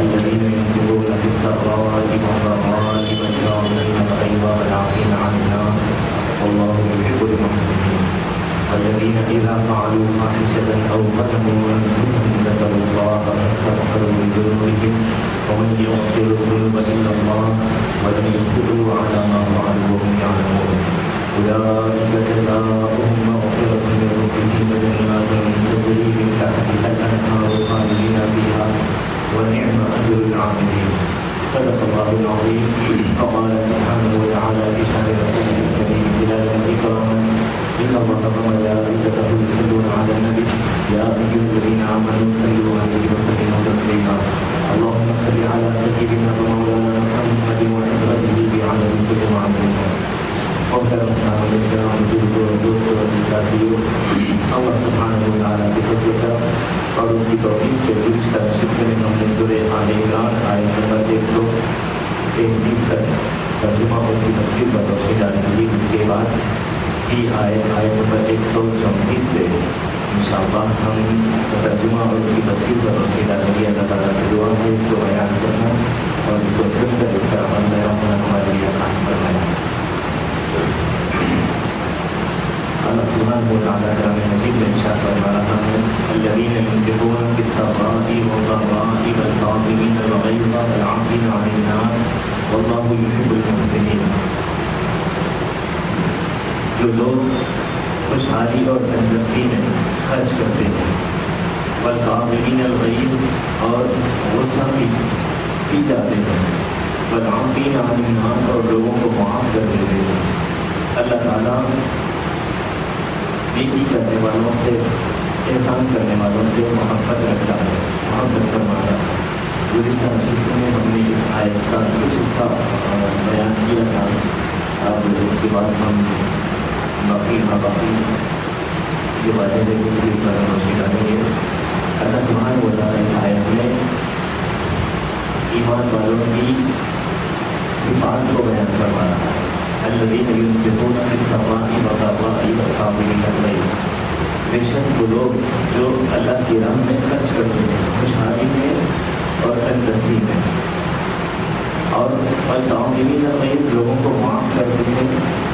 الذين ينفقون في السراء والضراء والكاظمين الغيظ والعافين عن الناس والله يحب المحسنين والذين إذا فعلوا فاحشة أو ظلموا أنفسهم ذكروا الله فاستغفروا لذنوبهم ومن يغفر الذنوب إلا الله ولم يصروا على ما فعلوا وهم يعلمون أولئك جزاؤهم مغفرة من ربهم وجنات تجري من تحتها الأنهار خالدين فيها ونعم أجر العاملين. صدق الله العظيم. وقال سبحانه وتعالى في شأن رسوله الكريم تلاوة إكراما إن الله وملائكته يصلون على النبي يا أيها الذين آمنوا صلوا عليه وسلموا تسليما. اللهم صل على سيدنا ومولانا محمد وعترته بعدد كل معلوم. محترم صاحب کرام بزرگوں دوستوں اور ساتھیوں، اللہ سبحانہ و تعالیٰ کی فضل کا اور اس کی توفیق سے گزشتہ نشست میں ہم نے سورہ آل عمران آیت نمبر 133 تک ترجمہ اور اس کی تفسیر پر روشنی ڈالی تھی. اس کے بعد کی آیت نمبر 134 سے انشاءاللہ ہم اس کا ترجمہ اور اس کی تفسیر پر روشنی ڈالیں گے. اللہ تعالیٰ سے دعا ہے اس کو بیان کرنا اور اس کو سن کر اس کا عمل بیان ہونا ہمارے لیے آسان فرمائے. اللہ سبحانہ و تعالیٰ کلام مجید میں ارشاد فرما رہا ہے الذین ينفقون في السراء والضراء والكاظمین الغیظ والعافین عن الناس واللہ يحب المحسنین. جو لوگ خوشحالی اور تندرستی میں خرچ کرتے ہیں، والکاظمین الغیظ اور غصہ پی جاتے ہیں، والعافین عن الناس اور لوگوں کو معاف کر دیتے ہیں. اللہ تعالیٰ نیکی کرنے والوں سے، احسان کرنے والوں سے محبت رکھتا ہے، محبت فرماتا ہے. گزشتہ نشست میں ہم نے اس آیت کا کچھ حصہ بیان کیا تھا. اب اس کے بعد ہم باقی جو باتیں دیکھیں گے اس بارے میں روشنی ڈالیں گے. اللہ سبحانہ و تعالیٰ اس آیت میں ایمان والوں کی صفات کو بیان کروا رہا ہے. الذین ينفقون في السراء والضراء والكاظمین الغیظ. بے شک وہ لوگ جو اللہ کی راہ میں خرچ کرتے ہیں خوشحالی میں اور تندرستی میں، اور والکاظمین الغیظ لوگوں کو معاف کرتے ہیں.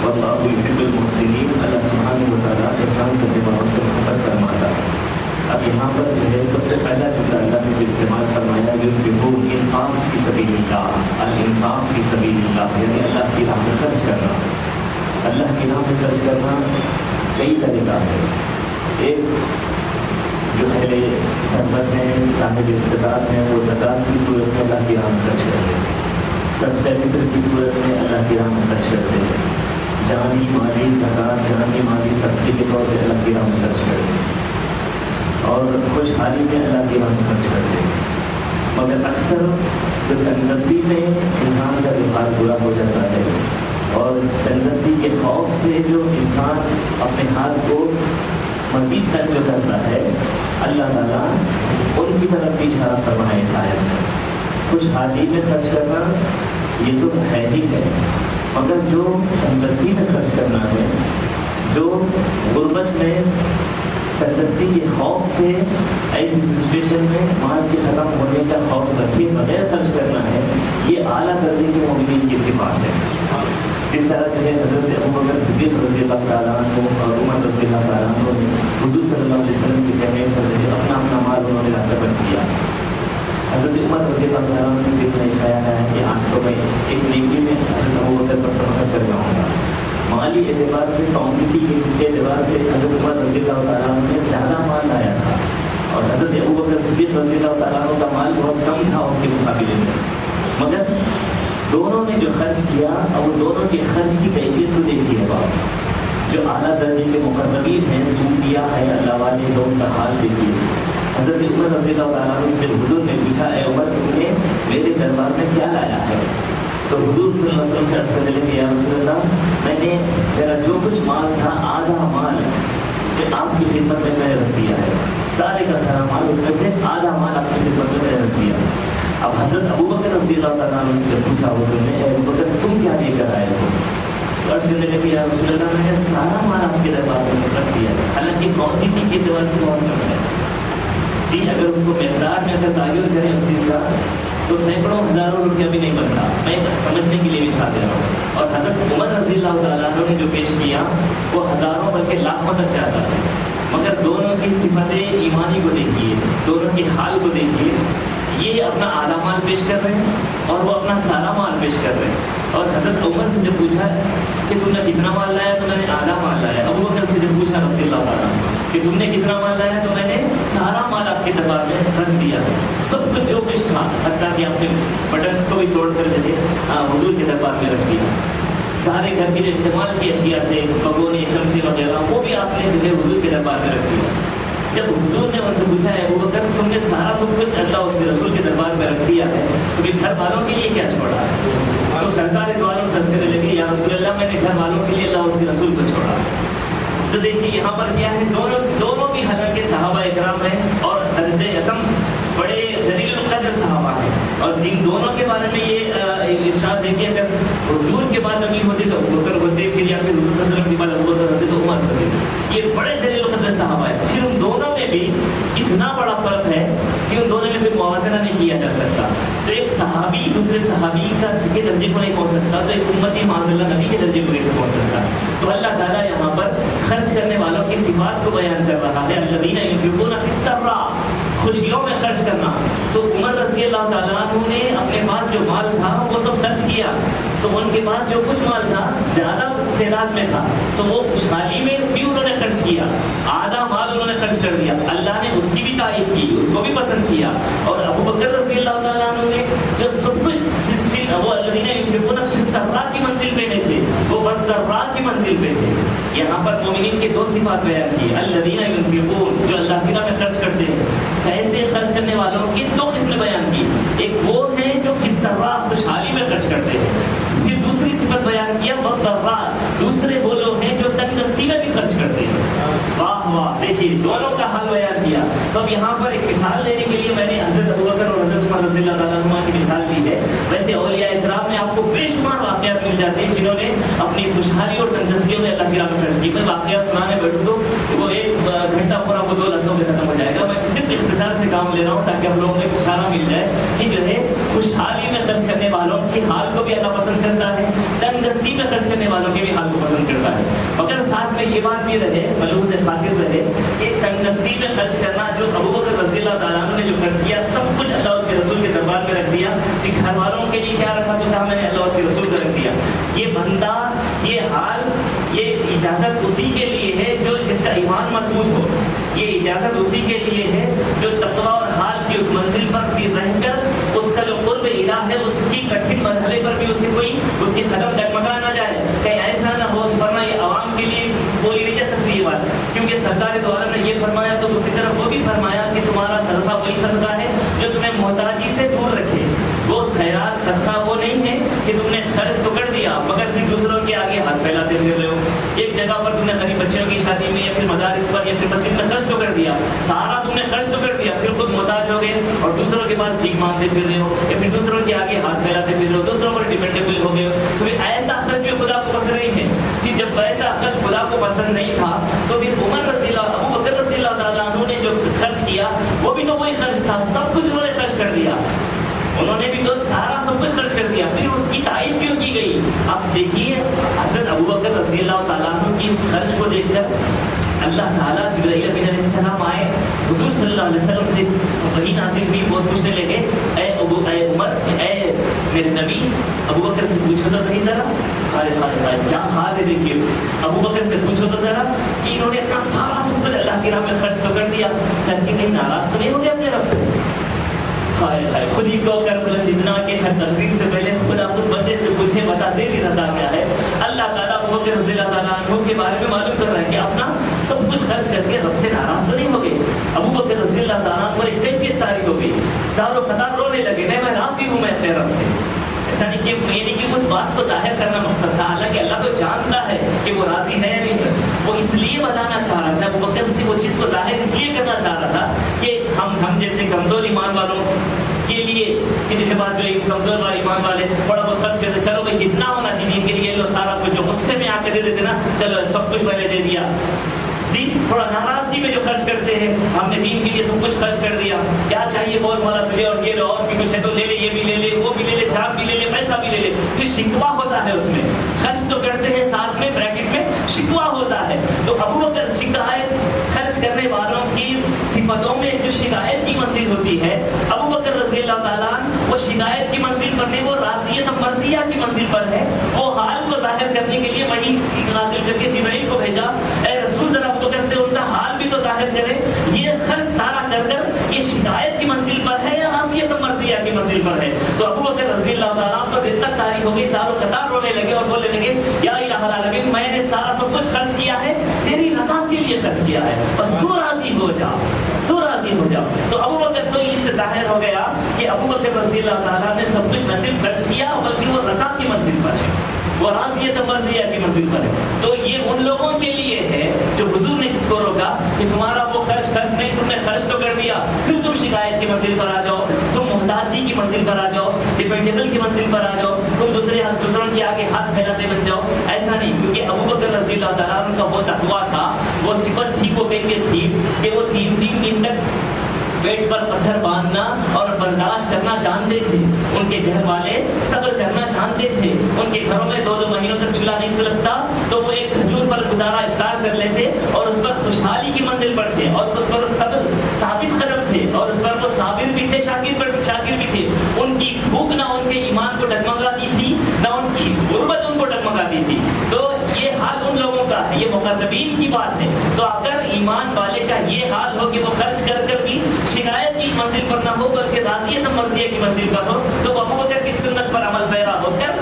واللہ یحب المحسنین. اللہ سبحانہ و تعالیٰ احسان کرنے والوں سے محبت فرماتا ہے. اب یہاں پر جو ہے سب سے پہلا جملہ اللہ نے جو استعمال فرمایا ينفقون، انفاق فی سبیل اللہ. الانفاق فی سبیل اللہ یعنی اللہ کی راہ میں خرچ کرنا. اللہ کی راہ میں خرچ کرنا کئی طریقہ ہے. ایک جو اہل ثروت ہیں، صاحب استطاعت ہیں، وہ زکوٰۃ کی صورت میں اللہ کی راہ میں خرچ کرتے ہیں، صدقہ فطر کی صورت میں اللہ کی راہ میں خرچ کرتے ہیں، جانی مالی زکوٰۃ، جانی مالی صدقے کے طور پہ اللہ کی راہ میں خرچ کرتے ہیں، اور خوشحالی میں اللہ کی راہ میں خرچ کرتے ہیں. مگر اکثر جو تندرستی میں انسان کا وقار برا ہو جاتا ہے اور تندرستی کے خوف سے جو انسان اپنے ہاتھ کو مزید تک جو کرتا ہے، اللہ تعالیٰ ان کی طرف بھی اشارہ فرمائے اس آیت میں. خوشحالی میں خرچ کرنا یہ تو ہے ہی ہے، مگر جو تندرستی میں خرچ کرنا ہے، جو غربت میں تندرستی کے خوف سے ایسی سچویشن میں مال کے ختم ہونے کا خوف رکھے بغیر خرچ کرنا ہے، یہ اعلیٰ درجے کے مومنین کی صفات ہے. جس طرح جو ہے حضرت ابوبکر صدیق رضی اللہ تعالیٰ عنہ اور عمر رضی اللہ تعالیٰ عنہ نے حضور صلی اللہ علیہ وسلم کے کہنے پر جو ہے اپنا مال انہوں نے رقم کیا. حضرت عمر رضی اللہ تعالیٰ عنہ نے دیکھنا یہ خیال ہے کہ آج تو میں ایک نیکی میں حضرت ابوبکر پر سبقت کر جاؤں گا. مالی اعتبار سے، کمیونٹی کے اعتبار سے حضرت عمر رضی اللہ تعالیٰ عنہ نے زیادہ مال لایا تھا، اور حضرت ابوبکر صدیق رضی اللہ تعالیٰ عنہ کا مال بہت کم تھا اس کے مقابلے میں. مگر دونوں نے جو خرچ کیا، اور وہ دونوں کے خرچ کی کیفیت کو دیکھیے. باپ جو اعلیٰ درجے کے مقربین ہیں، صوفیاء ہیں، اللہ والے، لوگوں کا حال دیکھیے. حضرت عمر رضی اللہ تعالیٰ عنہ سے حضور نے پوچھا، اے عمر تم نے میرے دربار میں کیا لایا ہے؟ تو حضور صلی اللہ علیہ وسلم سے عرض کرنے لگے، یا رسول اللہ، میں نے میرا جو کچھ مال تھا آدھا مال اس میں آپ کی خدمت میں نے رکھ دیا ہے. سارے کا سارا مال اس میں سے آدھا مال آپ کی خدمت میں رکھ دیا. اب حضرت ابوبکر رضی اللہ تعالیٰ عنہ سے پوچھا حضور نے، اے ابوبکر تم کیا لے کر آئے ہو؟ تو عرض کرنے لگے، یا رسول اللہ، میں نے سارا مال آپ کے دربار میں رکھ دیا ہے. حالانکہ کوانٹٹی کے اعتبار سے بہت کم ہے. جی اگر اس کو مقدار میں اگر تعین کریں اس چیز کا، تو سینکڑوں ہزاروں روپیہ بھی نہیں بنتا. میں سمجھنے کے لیے مثال دے رہا ہوں. اور حضرت عمر رضی اللہ تعالیٰ عنہ نے جو پیش کیا وہ ہزاروں بلکہ لاکھوں تک جاتا ہے. مگر دونوں کی صفت ایمانی کو دیکھیے, دونوں کے حال کو دیکھیے. یہ اپنا آدھا مال پیش کر رہے ہیں اور وہ اپنا سارا مال پیش کر رہے ہیں. اور حضرت عمر سے جب پوچھا کہ تم نے کتنا مال لایا تو میں نے آدھا مال لایا. ابو بکر سے جب پوچھا رضی اللہ تعالیٰ کہ تم نے کتنا مال لایا تو میں نے سارا مال آپ کے دربار میں رکھ دیا. سب کچھ جو کچھ تھا حتیٰ کہ اپنے بٹنس کو بھی توڑ کر جو ہے حضور کے دربار میں رکھ دیا. سارے گھر کے جو استعمال کی اشیاء تھے, بگونے, چمچے وغیرہ, وہ بھی آپ نے جو ہے حضور کے دربار میں رکھ دیا. جب حضور نے ان سے پوچھا ہے ابو بکر تم نے سارا سب کچھ اللہ اس کے رسول کے دربار میں رکھ دیا ہے تو پھر گھر والوں کے لیے کیا چھوڑا ہے؟ تو سرکار دو عالم سرز کرنے لگی یا رسول اللہ میں نے گھر والوں کے لیے اللہ اس کے رسول کو چھوڑا. تو دیکھیے یہاں پر کیا ہے, دونوں بھی حضرت صحابہ اکرام ہیں اور درجہ یکم بڑے جلیل القدر صحابہ ہیں. اور جن دونوں کے بارے میں یہ ارشاد ہے کہ اگر حضور کے بعد نبی ہوتے تو ابو بکر ہوتے, پھر یا پھر حضور صلی اللہ علیہ وسلم کے بعد ابو بکر ہوتے تو عمر ہوتے. یہ بڑے جلیل القدر صحابہ ہیں. پھر ان دونوں میں بھی اتنا بڑا فرق ہے کہ ان دونوں میں کوئی موازنہ نہیں کیا جا سکتا. تو ایک صحابی دوسرے صحابی کے درجے کو نہیں پہنچ سکتا, تو ایک امتی معاذ اللہ نبی کے درجے کو نہیں پہنچ سکتا. تو اللہ تعالیٰ یہاں پر خرچ کرنے والوں کی صفات کو بیان کر رہا ہے. الذین ينفقون فی السراء, خوشیوں میں خرچ کرنا. تو عمر رضی اللہ تعالیٰ عنہ نے اپنے پاس جو مال تھا وہ سب خرچ کیا. تو ان کے پاس جو کچھ مال تھا زیادہ تعداد میں تھا تو وہ خوشحالی میں بھی انہوں نے خرچ کیا. آدھا مال انہوں نے خرچ کر دیا. اللہ نے اس کی بھی تعریف کی, اس کو بھی پسند کیا. اور ابو بکر رضی اللہ تعالیٰ عنہ نے جو سب کچھ وہ الذین ينفقون فی السراء کی منزل پہ نہیں تھے, وہ والسراء کی منزل پہ تھے. یہاں پر مومنین کے دو صفات بیان کی, الذین ينفقون جو اللہ کی راہ میں خرچ کرتے ہیں. کیسے خرچ کرنے والوں کی دو قسمیں بیان کی. ایک وہ ہیں جو فی السراء خوشحالی میں خرچ کرتے ہیں. پھر دوسری صفت بیان کیا والضراء, دوسرے وہ لوگ ہیں جو تنگ دستی میں بھی خرچ کرتے ہیں. واہ واہ, دیکھیے دونوں کا حال بیان کیا. تو اب یہاں پر ایک مثال دینے کے لیے میں نے حضرت ابو بکر اور حضرت عمر رضی اللہ تعالیٰ عنہ کی مثال دی ہے. ویسے اولیاء اکرام میں آپ کو بے شمار واقعات مل جاتے ہیں جنہوں نے اپنی خوشحالی اور تنگ دستیوں میں اللہ کی راہ میں خرچ کی. میں واقعات سنانے بیٹھوں تو وہ ایک گھنٹہ پورا وہ 2 لفظوں میں ختم ہو جائے گا. میں صرف اختصار سے کام لے رہا ہوں تاکہ ہم لوگوں کو ایک اشارہ مل جائے کہ جو ہے خوشحالی میں خرچ کرنے والوں کے حال کو بھی اللہ پسند کرتا ہے, تنگ دستی میں خرچ کرنے والوں کے بھی حال کو پسند کرتا ہے. مگر ساتھ میں یہ بات بھی رہے, ملحوظ خاطر رہے کہ تنگ دستی میں خرچ کرنا جو ابو بکر رضی اللہ تعالیٰ عنہ نے جو خرچ کیا سب کچھ اللہ اس کے رسول کے دربار میں رکھ دیا. کہ گھر والوں کے لیے کیا رکھا تو کہا میں نے اللہ اس کے رسول کو رکھ دیا. یہ بندہ, یہ حال, یہ اجازت اسی کے لیے ہے جو جس کا ایمان مضبوط ہو. یہ اجازت اسی کے لیے ہے جو تقویٰ اور حال کی اس منزل پر بھی رہ کر اس کا جو قرب الہ ہے اس کی کٹھن مرحلے پر بھی اسے کوئی اس کی قدم ڈگمگا نہ جائے. کہیں ایسا نہ ہو ورنہ یہ عوام کے لیے بولی نہیں جا سکتی یہ بات. کیونکہ سرکار دو عالم نے یہ فرمایا تو دوسری طرف وہ بھی فرمایا کہ تمہارا صدقہ وہی صدقہ ہے جو تمہیں محتاجی سے دور رکھے. وہ خیرات صدقہ وہ نہیں ہے کہ تم نے خرچ تو کر دیا مگر پھر دوسروں کے آگے ہاتھ پھیلاتے پھر رہے ہو. ایک جگہ پر تم نے غریب بچوں کی شادی میں یا پھر مدارس پر یا پھر مسجد میں خرچ تو کر دیا, سارا تم نے خرچ تو کر دیا, پھر خود محتاج ہو گئے اور دوسروں کے پاس بھیک مانگتے پھر رہے ہو یا پھر دوسروں کے آگے ہاتھ پھیلاتے پھر رہے ہو, دوسروں پر ڈیپینڈیبل ہو گئے ہو. تو ایسا خرچ بھی خدا کو پسند نہیں ہے. کہ جب ایسا خرچ خدا کو پسند نہیں تھا تو پھر عمر رضی اللہ, ابو بکر رضی اللہ تعالیٰ عنہ نے جو خرچ کیا وہ بھی تو وہی خرچ تھا, سب کچھ انہوں نے خرچ کر دیا. انہوں نے بھی تو سارا سب کچھ خرچ کر دیا. پھر اس کی تعریف کیوں کی گئی؟ اب دیکھیے حضرت ابو بکر رضی اللہ تعالیٰ عنہ کی اس خرچ کو دیکھ کر اللہ تعالیٰ جبرائیل امین علیہ السلام آئے, حضور صلی اللہ علیہ وسلم سے وہی نازل ہوئی, بہت پوچھنے لگے اے عمر, اے میرے نبی, ابو بکر سے پوچھو تو صحیح ذرا, کیا حال ہے. دیکھیے ابو بکر سے پوچھو تو ذرا کہ انہوں نے اپنا سارا سب کچھ اللہ کی راہ میں خرچ تو کر دیا, تاکہ کہیں ناراض تو نہیں ہو گیا اپنے رب سے. ہائے ہائے, خود ہی کو کر بلند اتنا کہ ہر تقدیر سے پہلے خدا خود بندے سے پوچھے بتا تیری رضا کیا ہے. اللہ تعالیٰ ابو بکر رضی اللہ تعالیٰ عنہ کے بارے میں معلوم کر رہا ہے کہ اپنا سب کچھ خرچ کر کے رب سے ناراض تو نہیں ہو گئے. ابو بکر رضی اللہ تعالیٰ عنہ پر ایک کیفیت طاری ہو گئی, زار و خطار رونے لگے, نہیں میں راضی ہوں میں اپنے رب سے. ایسا نہیں کہ یعنی کہ اس بات کو ظاہر کرنا مقصد تھا, حالانکہ اللہ تو جانتا ہے کہ وہ راضی ہے یا نہیں ہے. وہ اس لیے بتانا چاہ رہا تھا, ابو بکر سے وہ چیز کو ظاہر اس لیے کرنا چاہ رہا تھا کہ ہم جیسے کمزور ایمان والوں کے لیے کہ جن کے پاس جو کمزور والے ایمان والے تھوڑا بہت خرچ کرتے, چلو بھائی کتنا ہونا چاہیے ان کے لیے, لو سارا کچھ جو غصے میں آ کے دے دیتے نا, چلو سب کچھ میں نے دے دیا جی. تھوڑا ناراضگی میں جو خرچ کرتے ہیں, ہم نے دین کے لیے سب کچھ خرچ کر دیا, کیا چاہیے بول مولا تجھے, اور یہ لو اور بھی کچھ ہے تو لے لے, یہ بھی لے لے، وہ بھی لے لے، جان بھی لے لے، پیسہ بھی لے لے، پھر شکوہ ہوتا ہے اس میں، خرچ تو کرتے ہیں ساتھ میں بریکٹ میں شکوہ ہوتا ہے. تو ابو بکر شکایت خرچ کرنے والوں کی صفتوں میں جو شکایت کی منزل ہوتی ہے، ابو بکر رضی اللہ تعالیٰ وہ شکایت کی منزل پر نہیں، وہ راضیت مرضیہ کی منزل پر ہے. وہ حال کو ظاہر کرنے کے لیے وہی نازل کر کے جبرائیل کو بھیجا، اے رسول ذرا ابو بکر سے ان کا حال بھی تو ظاہر کرے. یہ خرچ سارا کر کر یہ شکایت کی منزل پر ہے یا راضیت مرضیہ کی منزل پر ہے؟ تو ابو بکر رضی اللہ تعالیٰ کو رقت طاری ہو گئی، زاروں قطار رونے لگے اور بولنے لگے یا الہ العالمین میں نے سارا سب کچھ خرچ کیا ہے تیری رضا کے لیے خرچ کیا ہے، بس تو راضی ہو جا، تو راضی ہو جا. تو ابو بکر تو اس سے ظاہر ہو گیا کہ ابو بکر رضی اللہ تعالیٰ نے سب کچھ نہ صرف خرچ کیا بلکہ وہ رضا کی منزل پر ہے، وہ راضیت مرضیہ کی منزل پر ہے. تو یہ ان لوگوں کے لیے ہے جو حضور نے جس کو روکا کہ تمہارا وہ خرچ نہیں، تم نے خرچ تو کر دیا، پھر تم شکایت کی منزل پر آ جاؤ، تم محتاجی کی منزل پر آ جاؤ، ڈیپینڈیبل کی منزل پر آ جاؤ، تم دوسروں کے آگے ہاتھ پھیلاتے بن جاؤ. ایسا نہیں، کیونکہ ابو بکر رضی اللہ تعالیٰ عنہ کا وہ تقویٰ تھا، وہ صفت تھی، وہ کیفیت تھی کہ وہ 3 دن تک پیٹ پر پتھر باندھنا اور برداشت کرنا جانتے تھے. ان کے گھر والے صبر کرنا جانتے تھے، ان کے گھروں میں 2 مہینوں تک چولہا نہیں سلگتا تو وہ ایک کھجور پر گزارا افطار کر لیتے اور اس پر خوشحالی کی منزل پر تھے، اور اس پر صبر ثابت قدم تھے، اور اس پر وہ صابر بھی تھے، شاکر بھی تھے. ان کی بھوک نہ ان کے ایمان کو ڈگمگاتی تھی، نہ ان کی غربت ان کو ڈگمگاتی تھی. تو یہ حال ان لوگوں کا ہے، یہ مقربین کی بات ہے. تو اگر ایمان والے کا یہ حال ہو کہ وہ خرچ کر کر بھی شکایت کی منزل پر نہ ہو بلکہ راضیت مرضیہ کی منزل پر ہو، تو ابو بکر کی سنت پر عمل پیرا ہو کر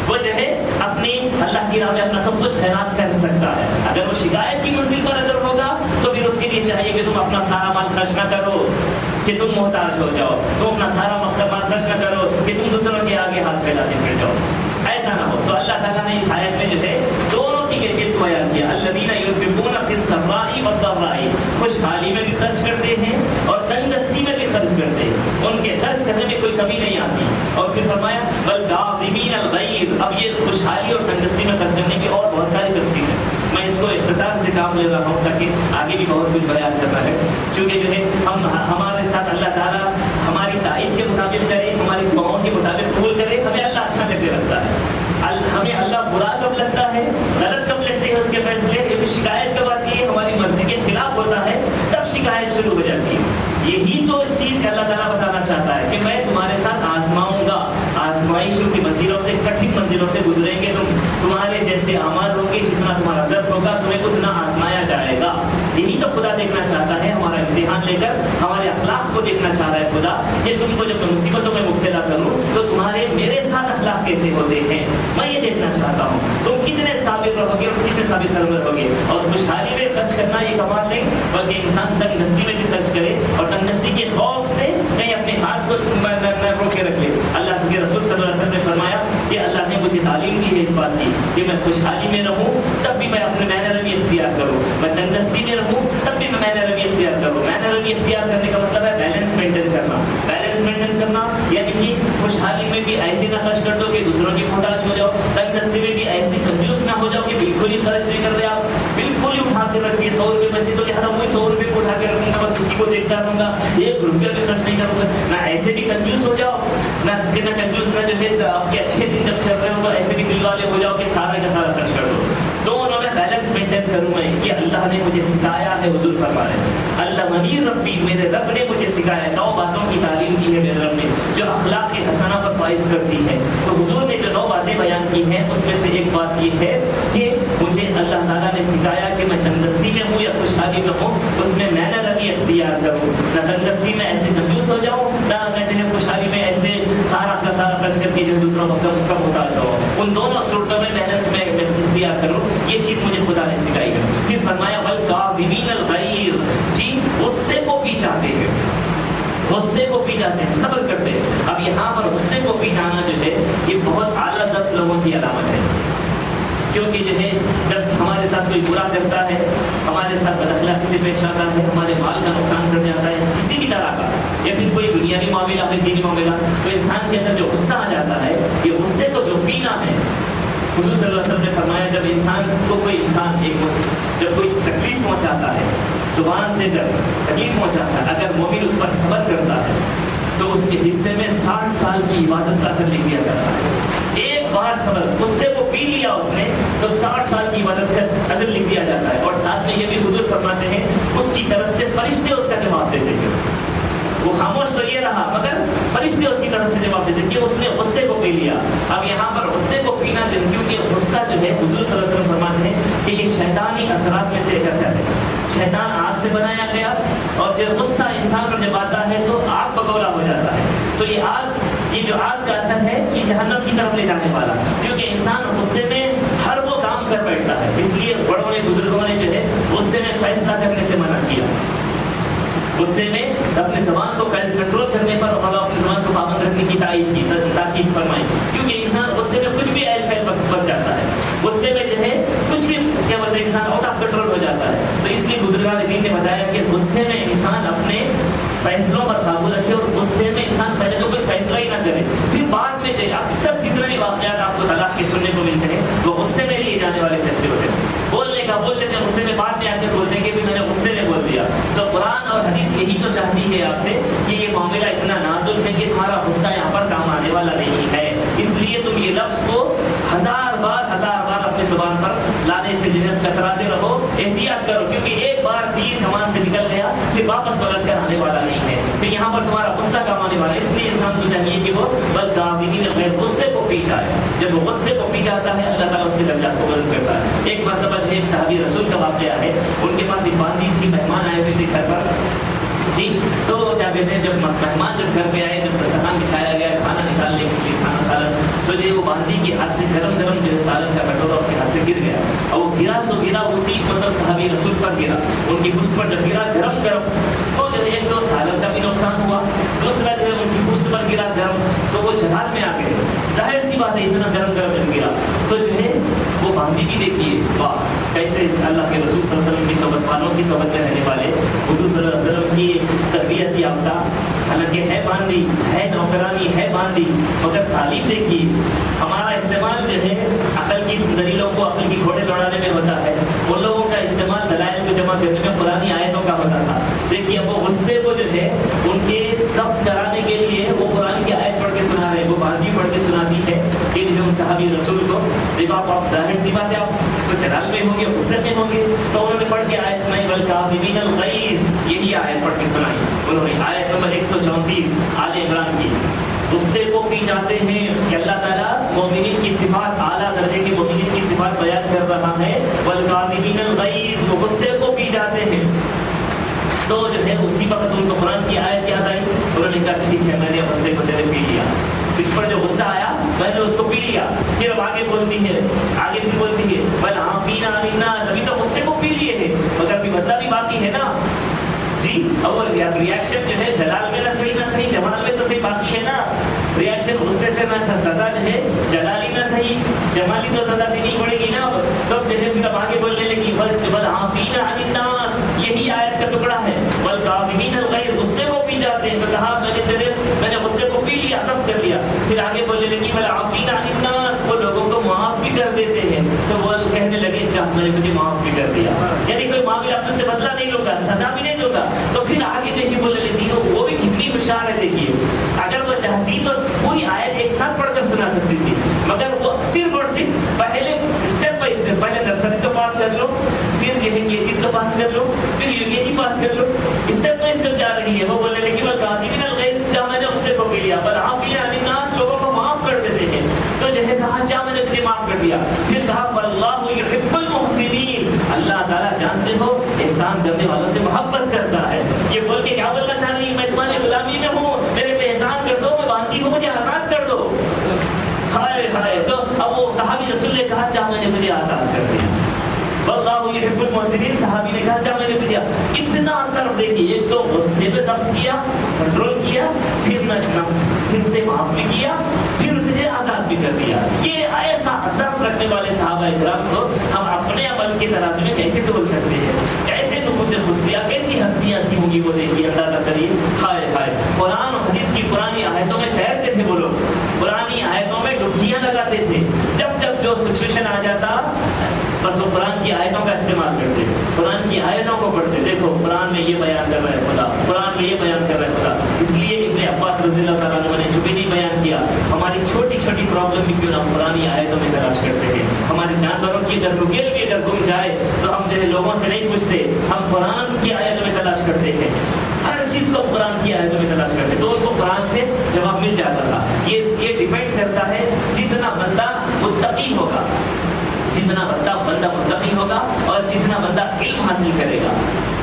وہ جو ہے اپنی اللہ کی راہ میں اپنا سب کچھ خیرات کر سکتا ہے. اگر وہ شکایت کی منزل پر اگر ہوگا تو پھر اس کے لیے چاہیے کہ تم اپنا سارا مال خرچ نہ کرو کہ تم محتاج ہو جاؤ، تم اپنا سارا مال خرچ نہ کرو کہ تم دوسروں کے آگے ہاتھ پھیلاتے پھر جاؤ، ایسا نہ ہو. تو اللہ تعالیٰ نے اس آیت میں جو ہے دونوں کی کیفیت کو بیان کیا. الذین ينفقون فی السراء والضراء، خوشحالی میں بھی خرچ کرتے ہیں اور تنگدستی میں بھی خرچ کرتے ہیں، ان کے خرچ کرنے میں کوئی کمی نہیں آتی. اور پھر فرمایا والکاظمین الغیظ. اب یہ خوشحالی اور تنگدستی میں خرچ کرنے کی اور بہت ساری تفصیل ہے، میں اس کو اختصار سے کام لے رہا ہوں تاکہ آگے بھی بہت کچھ بیان کرنا ہے. چونکہ جو ہے ہمارے ساتھ اللہ تعالیٰ ہماری تائید کے مطابق کرے، ہماری دعاؤں کے مطابق قبول کرے، ہمیں اللہ اچھا لگنے لگتا ہے. ہمیں اللہ برا کب لگتا ہے، غلط کب لگتے ہیں اس کے فیصلے، یہ شکایت کب آتی ہے ہماری مرضی کے خلاف ہوتا ہے تب شکایت شروع ہو جاتی ہے. یہی تو چیز ہے اللہ تعالیٰ بتانا چاہتا ہے کہ میں تمہارے ساتھ آزماؤں گا، آزمائشوں کی منزلوں سے، کٹھن منزلوں سے گزریں گے. تمہارے جیسے اعمال ہوں گے، جتنا تمہارا ضرب ہوگا تمہیں اتنا آزمایا جائے گا. یہی تو خدا دیکھنا چاہتا ہے، ہمارا امتحان لے کر ہمارے اخلاق کو دیکھنا چاہ رہا ہے خدا کہ تم کو جب میں مصیبتوں میں مبتلا کروں تو تمہارے میرے ساتھ اخلاق کیسے ہوتے ہیں، میں یہ دیکھنا چاہتا ہوں. تم کتنے صابر رہو گے اور کتنے ثابت قدم رہو گے. اور خوشحالی میں خرچ کرنا یہ کمال نہیں بلکہ انسان تنگدستی میں بھی خرچ کرے اور تنگدستی کے خوف سے کہیں اپنے ہاتھ کو نہ روک کے رکھ لے. اللہ کے رسول صلی اللہ علیہ وسلم نے فرمایا کہ اللہ نے مجھے تعلیم دی ہے اس بات کی کہ میں خوشحالی میں رہوں تب بھی میں اپنے معنی روی اختیار کروں، میں تنگدستی میں رہوں تب بھی میں معنی روی اختیار کروں. معنی روی اختیار کرنے کا مطلب ہے بیلنس مینٹین کرنا. بیلنس مینٹین کرنا یعنی کہ خوشحالی میں بھی ایسے نہ خرچ کر دو کہ دوسروں کی محتاج ہو جاؤ، تنگدستی میں بھی ایسے کنجوس نہ ہو جاؤ کہ بالکل ہی خرچ نہیں کر رہے آپ، بالکل ہی اٹھا کے رکھیے. 100 روپے بچے تو لہٰذا وہی 100 روپے کو اٹھا کے رکھوں گا، بس اسی کو دیکھتا رہوں گا، 1 روپیہ بھی خرچ نہیں کروں گا. نہ ایسے بھی کنجوس ہو جاؤ، نہ کنجوس نہ جو ہے آپ کے اچھے دن جب چل رہے ہو تو ایسے بھی دل والے ہو جاؤ کہ سارا کا سارا خرچ کر دو. دونوں میں بیلنس مینٹین کروں میں، یہ اللہ نے مجھے سکھایا ہے. حضور فرما رہے ہیں اللہ منی ربی، میرے رب نے مجھے سکھایا. 9 باتوں کی تعلیم دی ہے میرے رب نے جو اخلاق حسنہ پر فائز کرتی ہے. تو حضور نے جو 9 باتیں بیان کی ہیں اس میں سے ایک بات یہ ہے کہ مجھے اللہ تعالیٰ نے سکھایا کہ میں تنگدستی میں ہوں یا خوشحالی میں ہوں اس میں نہ روی اختیار کروں، نہ تنگدستی میں ایسے کنجوس ہو جاؤں، نہ میں جو ہے خوشحالی میں ایسے سارا کا سارا خرچ کر کے جو دوسروں کو کم محتاج ہو. ان دونوں صورتوں میں بیلنس میں اختیار کروں. یہ چیز مجھے خدا نے سکھائی ہے. پھر فرمایا والکاظمین الغیظ، جی غصے کو پی جاتے ہیں، غصے کو پی جاتے ہیں، صبر کرتے ہیں. اب یہاں پر غصے کو پی جانا جو ہے یہ بہت اعلیٰ ذات لوگوں کی علامت ہے. کیونکہ جو ہے جب ہمارے ساتھ کوئی برا کرتا ہے، ہمارے ساتھ بد اخلاقی سے پیش آتا ہے، ہمارے مال کا نقصان کرنے آتا ہے کسی بھی طرح کا، یا پھر کوئی دنیاوی معاملہ ہے دینی معاملہ، تو انسان کے اندر جو غصہ آ جاتا ہے یہ غصے کو جو پینا ہے. حضور صلی اللہ علیہ وسلم نے فرمایا جب انسان کو کوئی انسان جب کوئی تکلیف پہنچاتا ہے، زبان سے جب تکلیف پہنچاتا ہے، اگر مومن اس پر صبر کرتا ہے تو اس کے حصے میں 60 سال کی عبادت کا اثر لکھ دیا جاتا ہے۔ ایک بار صبر غصے کو پی لیا اس نے تو 60 سال کی عبادت کا اثر لکھ دیا جاتا ہے۔ اور ساتھ میں یہ بھی حضور فرماتے ہیں اس کی طرف سے فرشتے اس کا جواب دیتے ہیں۔ وہ خاموش تو یہ رہا مگر فرشتے اس کی طرف سے جواب دیتے کہ اس نے غصے کو پی لیا۔ اب یہاں پر غصے کو پینا جو کیونکہ غصہ جو ہے حضور صلی اللہ علیہ وسلم فرماتے ہیں کہ یہ شیطانی اثرات میں سے ایک اثر ہے۔ شیطان آگ سے بنایا گیا اور جب غصہ انسان پر جب آتا ہے تو آگ بگولا ہو جاتا ہے۔ تو یہ جو آگ کا اثر ہے یہ جہنم کی طرف لے جانے والا، کیونکہ انسان غصے میں ہر وہ کام کر بیٹھتا ہے۔ اس لیے بڑوں نے بزرگوں نے جو ہے غصے میں فیصلہ کرنے سے منع کیا۔ غصے میں اپنے زبان کو کنٹرول کرنے پر اور اپنی زبان کو پابند رکھنے کی تاکید فرمائی، کیونکہ انسان غصے میں کچھ بھی ایل فیل بن جاتا ہے۔ غصے میں جو ہے کچھ بھی کیا بولتے ہیں انسان آؤٹ آف کنٹرول ہو جاتا ہے۔ تو اس لیے بزرگان دین نے بتایا کہ غصے میں انسان اپنے فیصلوں پر قابو رکھے اور غصے میں انسان پہلے تو کوئی فیصلہ ہی نہ کرے، پھر بعد میں اکثر جتنے بھی واقعات آپ کو طلاق کے سننے کو ملتے ہیں وہ غصے میں لیے جانے والے فیصلے ہوتے ہیں۔ بولنے کا بول دیتے ہیں غصے میں، بعد میں آ کر بولتے ہیں کہ میں نے غصے میں بول دیا۔ تو قرآن اور حدیث یہی تو چاہتی ہے آپ سے کہ یہ معاملہ اتنا نازک ہے کہ تمہارا غصہ یہاں پر کام آنے والا نہیں ہے، اس لیے تم یہ لفظ کو ہزار بار اپنی زبان پر لانے سے جو ہے کتراتے رہو، احتیاط کرو، کیونکہ ایک بار تیر کمان سے نکل گیا پھر واپس پلٹ کر آنے والا نہیں ہے، پھر یہاں پر تمہارا غصہ کام آنے والا ہے۔ اس لیے انسان کو چاہیے کہ وہ بالکاظمین الغیظ غصے کو پی جائے۔ جب وہ غصے کو پی جاتا ہے اللہ تعالیٰ اس کے درجات کو بلند کرتا ہے۔ ایک مرتبہ جو ایک صحابی رسول کا واقعہ ہے، ان کے پاس ایک باندھی تھی، مہمان آئے ہوئے تھے گھر پر جی، تو کیا کہتے ہیں جب مہمان جب گھر پہ آئے، جب دسترخوان بچھایا گیا کھانا نکالنے کے لیے، کھانا سالن، تو جو وہ باندھی کے ہاتھ سے گرم جو ہے سالن کا کٹورا اس کے ہاتھ سے گر گیا، اور وہ گرا اسی صحابی رسول پر گرا، ان کی پشت پر جب گرا گرم تو جو ہے ایک تو سالن کا بھی نقصان ہوا، دوسرا جو ہے ان کی پشت پر گرا گرم تو وہ جہاد میں آ گئے۔ ظاہر سی بات ہے اتنا گرم جب گرا تو جو ہے وہ باندھی بھی دیکھیے، واہ کیسے اللہ کے رسول صلی اللہ علیہ وسلم کی صحبت والوں کی صحبت میں رہنے والے حضور صلی اللہ علیہ وسلم کی تربیت یافتہ، حالانکہ ہے باندھی، ہے نوکرانی، ہے باندھی، مگر تعلیم دیکھیے۔ ہمارا استعمال جو ہے عقل کی دلیلوں کو عقل کی گھوڑے دوڑانے میں ہوتا ہے، ان لوگوں کا استعمال دلائل کو جمع کرنے میں پرانی آیتوں کا ہوتا تھا۔ دیکھیے اب وہ غصے کو جو ہے ان کے ضبط کرانے کے لیے وہ قرآن کی آیت پڑھ کے سنا رہے ہیں، وہ باندھی پڑھ کے سناتی ہے کہ جو ان صحابی رسول کو دیکھو آپ ظاہر سی بات ہے آپ تو چڑھال میں ہوں گے، غصے میں ہوں گے، تو انہوں نے پڑھ کے آیت سنائی والکاظمین الغیظ، یہی آیت پڑھ کے سنائی انہوں نے، آیت نمبر 134 آل عمران کی۔ غصے کو پی جاتے ہیں کہ اللہ تعالیٰ مومنین کی صفات، اعلیٰ درجے کے مومنین کی صفات بیان کر رہا ہے، والکاظمین الغیظ، وہ غصے کو پی جاتے ہیں۔ تو جو ہے اسی وقت ان کو قرآن کی آیت یاد آئی، انہوں نے کہا ٹھیک ہے میں نے غصے کو تیرے پی لیا، تجھ پر جو غصہ آیا میں نے اس کو پی لیا۔ پھر اب آگے بولتی ہے والعافین عن الناس، ابھی تو غصے کو پی لیے ہیں مگر ابھی بدلہ بھی باقی ہے نا جی۔ اور ریاکشن جو ہے جلال میں نہ صحیح جمال میں تو صحیح باقی ہے نا، ریاکشن غصے سے نہ سزا جو ہے جلالی نہ صحیح جمالی تو سزا دینی پڑے گی نا۔ تب جو ہے پھر اب آگے بولنے لگی والعافین عن الناس، یہی آیت کا ٹکڑا ہے، والکاظمین الغیظ، غصے کو پی جاتے ہیں۔ تو کہا میں نے غصے کو پی لیا، ضبط کر لیا۔ پھر آگے بولنے لگی والعافین عن الناس، وہ لوگوں کو معاف بھی کر دیتے ہیں۔ تو وہ کہنے لگے چاہ میں نے تجھے معاف بھی کر دیا، یعنی کوئی معاملہ آپ سے بدلہ نہیں لوں گا، سزا بھی نہیں دوں گا۔ تو پھر آگے دیکھیے بولنے لگی وہ بھی کتنی ہوشیار ہے، دیکھیے اگر وہ چاہتی تو پوری آیت ایک ساتھ پڑھ کر سنا سکتی تھی، مگر وہ صرف اور صرف پہلے اسٹیپ بائی اسٹیپ، پہلے نرسری تو پاس کر لو، پھر جو ہے KG تو پاس کر لو، پھر UKG پاس کر لو، اسٹیپ بائی اسٹیپ جا رہی ہے۔ وہ بولنے لگی والکاظمین الغیظ، جا میں نے غصے کو پی لیا، والعافین عن الناس، لوگوں کو معاف کر دیتے ہیں۔ تو جو ہے کہا جا میں نے تجھے معاف کر دیا۔ پھر کہا واللہ یحب المحسنین، اللہ تعالیٰ جانتے ہو احسان کرنے والوں سے محبت کرتا ہے۔ یہ بول کے کیا بولنا چاہ رہی ہے؟ میں تمہاری غلامی میں ہوں، میرے پہ احسان کر دو، میں باندھی ہوں، مجھے آزاد کر دو۔ ہائے ہائے، تو اب وہ صحابی رسول نے کہا چاہ میں نے تجھے آزاد کر دیا، واللہ یحب المحسنین، صحابی نے کہا چاہ میں نے تجھے اتنا صرف دیکھیے، ایک تو غصے پہ ضبط کیا، کنٹرول کیا، پھر اسے معاف بھی کیا، پھر اسے آزاد بھی کر دیا۔ یہ ایسا صرف رکھنے والے صحابہ اکرام کو ہم اپنے عمل کے ترازو میں کیسے تول سکتے ہیں؟ کیسے نفوس قدسیہ، کیسی ہستیاں تھی ہوں گی وہ، دیکھیے اندازہ کریے۔ ہائے ہائے، قرآن و حدیث کی پرانی آیتوں میں تیرتے تھے وہ لوگ، پرانی آیتوں میں ڈبکیاں لگاتے تھے، جب جو سچویشن آ جاتا بس وہ قرآن کی آیتوں کا استعمال کرتے، قرآن کی آیتوں کو پڑھتے۔ دیکھو قرآن میں یہ بیان کر رہا ہے خدا، قرآن میں یہ بیان کر رہا ہے خدا، اس لیے ابن عباس رضی اللہ تعالیٰ عنہ نے چپے نہیں بیان کیا، کی اگر نکیل بھی اگر گم جائے تو ہم جو ہے لوگوں سے نہیں پوچھتے، ہم قرآن کی آیتوں میں تلاش کرتے ہیں، ہر چیز کو قرآن کی آیتوں میں تلاش کرتے، تو ان کو قرآن سے جواب مل جاتا تھا۔ یہ ڈیپینڈ کرتا ہے جتنا بندہ متقی ہوگا، جتنا بندہ متقی ہوگا اور جتنا بندہ علم حاصل کرے گا،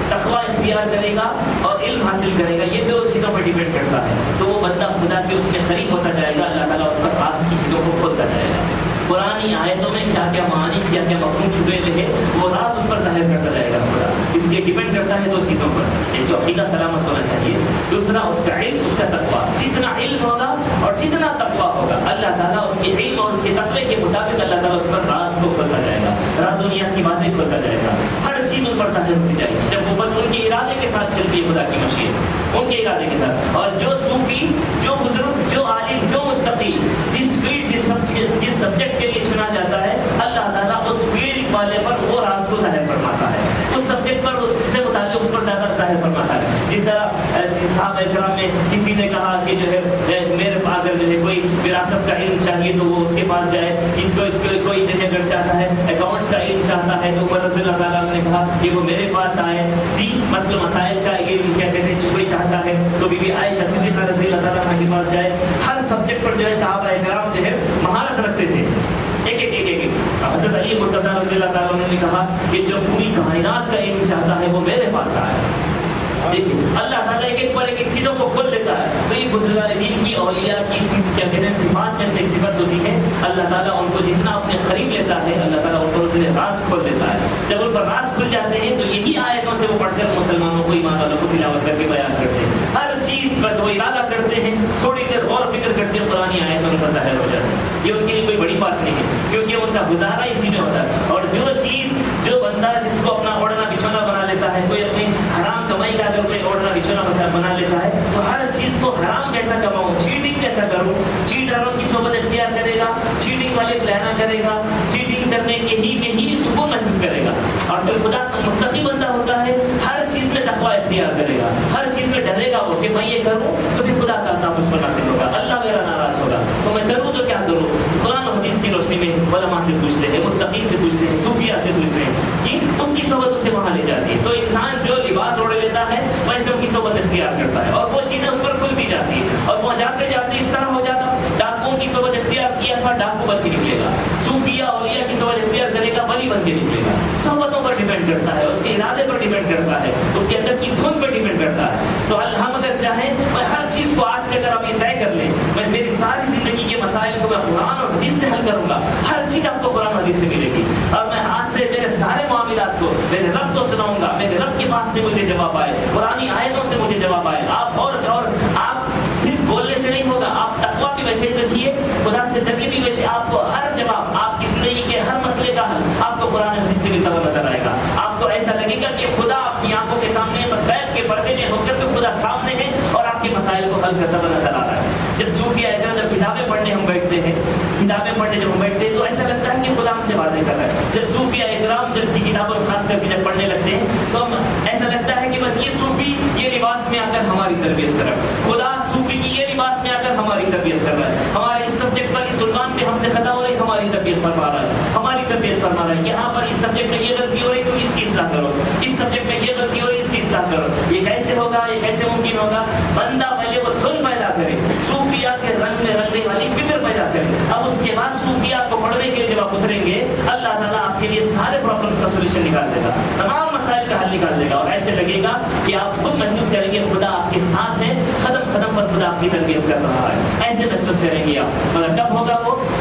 تقوی اختیار کرے گا اور علم حاصل کرے گا، یہ دو چیزوں پر ڈیپینڈ کرتا ہے، تو وہ بندہ خدا کے اتنے قریب ہوتا جائے گا، اللہ تعالیٰ اس پر راز کی چیزوں کو کھولتا جائے گا۔ قرآنی آیتوں میں کیا کیا معانی، کیا کیا مفہوم چھپے ہوئے ہیں، وہ راز اس پر ظاہر کرتا جائے گا خدا۔ اس کے ڈیپینڈ کرتا ہے دو چیزوں پر، ایک تو عقیدہ سلامت ہونا چاہیے، دوسرا اس کا علم، اس کا تقویٰ۔ جتنا علم ہوگا اور جتنا تقویٰ ہوگا، اللہ تعالیٰ اس کے علم اور اس کے تقوی کے مطابق اللہ تعالیٰ اس پر راز کو کھولتا جائے گا، راز و نیاز کی باتیں کھولتا جائے گا، ہر چیز ان پر ظاہر ہوتی جائے گی، جب وہ بس ان کے ارادے کے ساتھ چلتی ہے خدا کی مشیت، ان کے ارادے کے ساتھ۔ اور جو صوفی، جو بزرگ، جو عالم، جو متقی، جس فیلڈ جس سبجیکٹ کے لیے چنا جاتا ہے، اللہ تعالیٰ اس فیلڈ والے پر وہ راز کو ظاہر فرماتا ہے، اس سبجیکٹ پر اس سے متعلق اس پر زیادہ ظاہر فرماتا ہے۔ جس طرح صحابہ کرام میں کسی نے کہا کہ جو ہے میرے اگر جو ہے کوئی وراثت کا علم چاہیے تو وہ اس کے پاس جائے، اس کو کوئی جو ہے اگر چاہتا ہے اکاؤنٹس کا علم چاہتا ہے تو عمر رضی اللہ تعالیٰ نے کہا کہ وہ میرے پاس آئے، جی مسئلہ مسائل کا علم کیا کہتے ہیں کوئی چاہتا ہے تو بی بی عائشہ صدیقہ رضی اللہ تعالیٰ کے پاس جائے۔ ہر سبجیکٹ پر جو ہے صحابہ کرام جو ہے مہارت رکھتے تھے، ایک حضرت علی مرتضی رضی اللہ تعالیٰ نے کہا کہ جو پوری کائنات کا علم چاہتا ہے وہ میرے پاس آئے۔ دیکھیں اللہ تعالیٰ ایک پر ایک چیزوں کو کھول دیتا ہے، تو یہ بزرگان دین کی اولیاء کی کیا کہتے ہیں صفات میں سے ایک صفت ہوتی ہے، اللہ تعالیٰ ان کو جتنا اپنے قریب لیتا ہے اللہ تعالیٰ ان پر اتنے راز کھول دیتا ہے۔ جب ان پر راز کھل جاتے ہیں تو یہی آیتوں سے وہ پڑھ کر مسلمانوں کو، ایمان والوں کو تلاوت کر کے بیان کرتے ہیں، ہر چیز بس وہ ارادہ کرتے ہیں، تھوڑی دیر غور و فکر کرتے ہیں، قرآن آیتوں ان پر ظاہر ہو جاتی ہے۔ یہ ان کے لیے کوئی بڑی بات نہیں ہے، کیونکہ ان کا گزارا اسی میں ہوتا ہے۔ اور جو بندہ جس کو اپنا اوڑھنا بچھونا بنا لیتا ہے، کوئی اپنی حرام کمائی کا اگر کوئی اوڑھنا بچھونا بنا لیتا ہے تو ہر چیز کو حرام کیسا کماؤں، چیٹنگ کیسا کروں، چیٹروں کی صحبت اختیار کرے گا، چیٹنگ والے پلانا کرے گا، چیٹنگ کرنے کے ہی میں ہی سکون محسوس کرے گا۔ اور جو خدا کا متقی بندہ ہوتا ہے ہر چیز میں تقویٰ اختیار کرے گا، ہر چیز میں ڈرے گا وہ کہ میں یہ کروں تو پھر خدا کا عذاب مجھ پر نازل ہوگا، اللہ میرا ناراض ہوگا، تو میں کروں تو کیا کروں۔ قرآن و حدیث کی روشنی میں علماء سے پوچھتے ہیں، متقین سے پوچھتے ہیں، صوفیاء سے پوچھتے ہیں کہ اس کی صحبت اسے وہاں لے جاتی ہے۔ تو انسان جو لباس اوڑھ لیتا ہے ویسے ان کی صحبت اختیار کرتا ہے اور وہ چیزیں اس پر کھلتی جاتی ہے، اور وہ جاتے جاتے اس طرح ہو جاتا، ڈاکوؤں کی صحبت اختیار کیا تھا ڈاکو بن کے نکلے گا، صوفیاء اولیاء کی صحبت اختیار کرے گا ولی بن کے نکلے گا۔ صحبتوں پر ڈیپینڈ کرتا ہے، اس کے ارادے پر ڈیپینڈ کرتا ہے، اس کے اندر کی دھن پر ڈیپینڈ کرتا ہے۔ تو ہم اگر چاہیں میں ہر چیز کو آج سے اگر آپ یہ طے کر لیں، میں میری ساری زندگی کے مسائل کو میں قرآن اور حدیث سے حل کروں گا، ہر چیز آپ کو قرآن اور حدیث سے ملے گی، اور میں آج سے میرے سارے معاملات کو میرے رب کو سناؤں گا، میرے رب کے پاس سے مجھے جواب آئے، قرآنی آیتوں سے مجھے جواب آئے۔ آپ اور آپ صرف بولنے سے نہیں ہوگا، آپ تقویٰ بھی ویسے ہی رکھیے، خدا سے ڈریے بھی ویسے، آپ کو ہر جواب، آپ کی زندگی کے ہر مسئلے کا حل آپ کو قرآن حدیث سے ملتا ہوا نظر آئے گا۔ آپ کو ایسا لگے گا کہ خدا آپ کی آنکھوں کے سامنے بس غیب کے پردے میں ہو کر کے خدا سامنے ہے اور آپ کے مسائل کو حل کرتا ہوا نظر آ رہا ہے۔ جب صوفیاء اکرام جب کتابیں پڑھنے ہم بیٹھتے ہیں، کتابیں پڑھنے جب ہم بیٹھتے ہیں تو ایسا لگتا ہے کہ خدا ہم سے باتیں کر رہا ہے۔ جب صوفیاء اکرام جب کتابوں خاص کر کے جب پڑھنے لگتے ہیں تو ایسا لگتا ہے کہ بس یہ صوفی یہ لباس میں آ کر ہماری تربیت کر رہا ہے، خدا صوفی کی یہ لباس میں آ کر ہماری تربیت کر رہا ہے، ہمارے اس سبجیکٹ پر اس عنوان پہ ہم سے خطا ہو رہی ہماری تربیت فرما رہا ہے، ہماری تربیت فرما رہا ہے، یہاں پر اس سبجیکٹ میں یہ غلطی ہو رہی تو اس کی اصلاح کرو، اس سبجیکٹ میں یہ غلطی ہو رہی اس کی اصلاح کرو۔ یہ کیسے ہوگا، یہ کیسے ممکن ہوگا؟ بندہ پہلے وہ دھن پیدا کرے، صوفیاء کے رنگ میں رنگنے والی فکر پیدا کرے، اب اس کے بعد صوفیاء کو پڑھنے کے لیے جب آپ اتریں گے اللہ تعالیٰ آپ کے لیے سارے پرابلمس کا سولوشن نکال دے گا، تمام مسائل کا حل نکال دے گا، اور ایسے لگے گا کہ آپ خود محسوس کریں گے خدا آپ کے ساتھ ہے، قدم قدم پر خدا آپ کی تربیت کر رہا ہے، ایسے محسوس کریں گے آپ۔ مگر کب ہوگا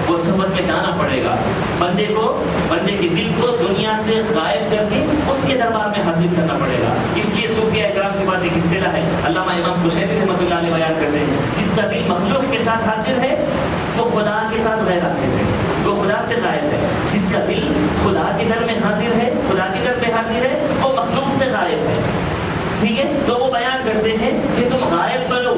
وہ صحبت میں جانا پڑے گا، بندے کے دل کو دنیا سے غائب کر کے اس کے دربار میں حاضر کرنا پڑے گا۔ اس لیے صوفیاء اکرام کے پاس ایک اصطلاح ہے، علامہ امام قشیری رحمۃ اللہ علیہ بیان کرتے ہیں، جس کا دل مخلوق کے ساتھ حاضر ہے وہ خدا کے ساتھ غیر حاضر ہے، وہ خدا سے غائب ہے۔ جس کا دل خدا کے در میں حاضر ہے، خدا کے در پہ حاضر ہے، وہ مخلوق سے غائب ہے۔ ٹھیک ہے، تو وہ بیان کرتے ہیں کہ تم غائب بنو،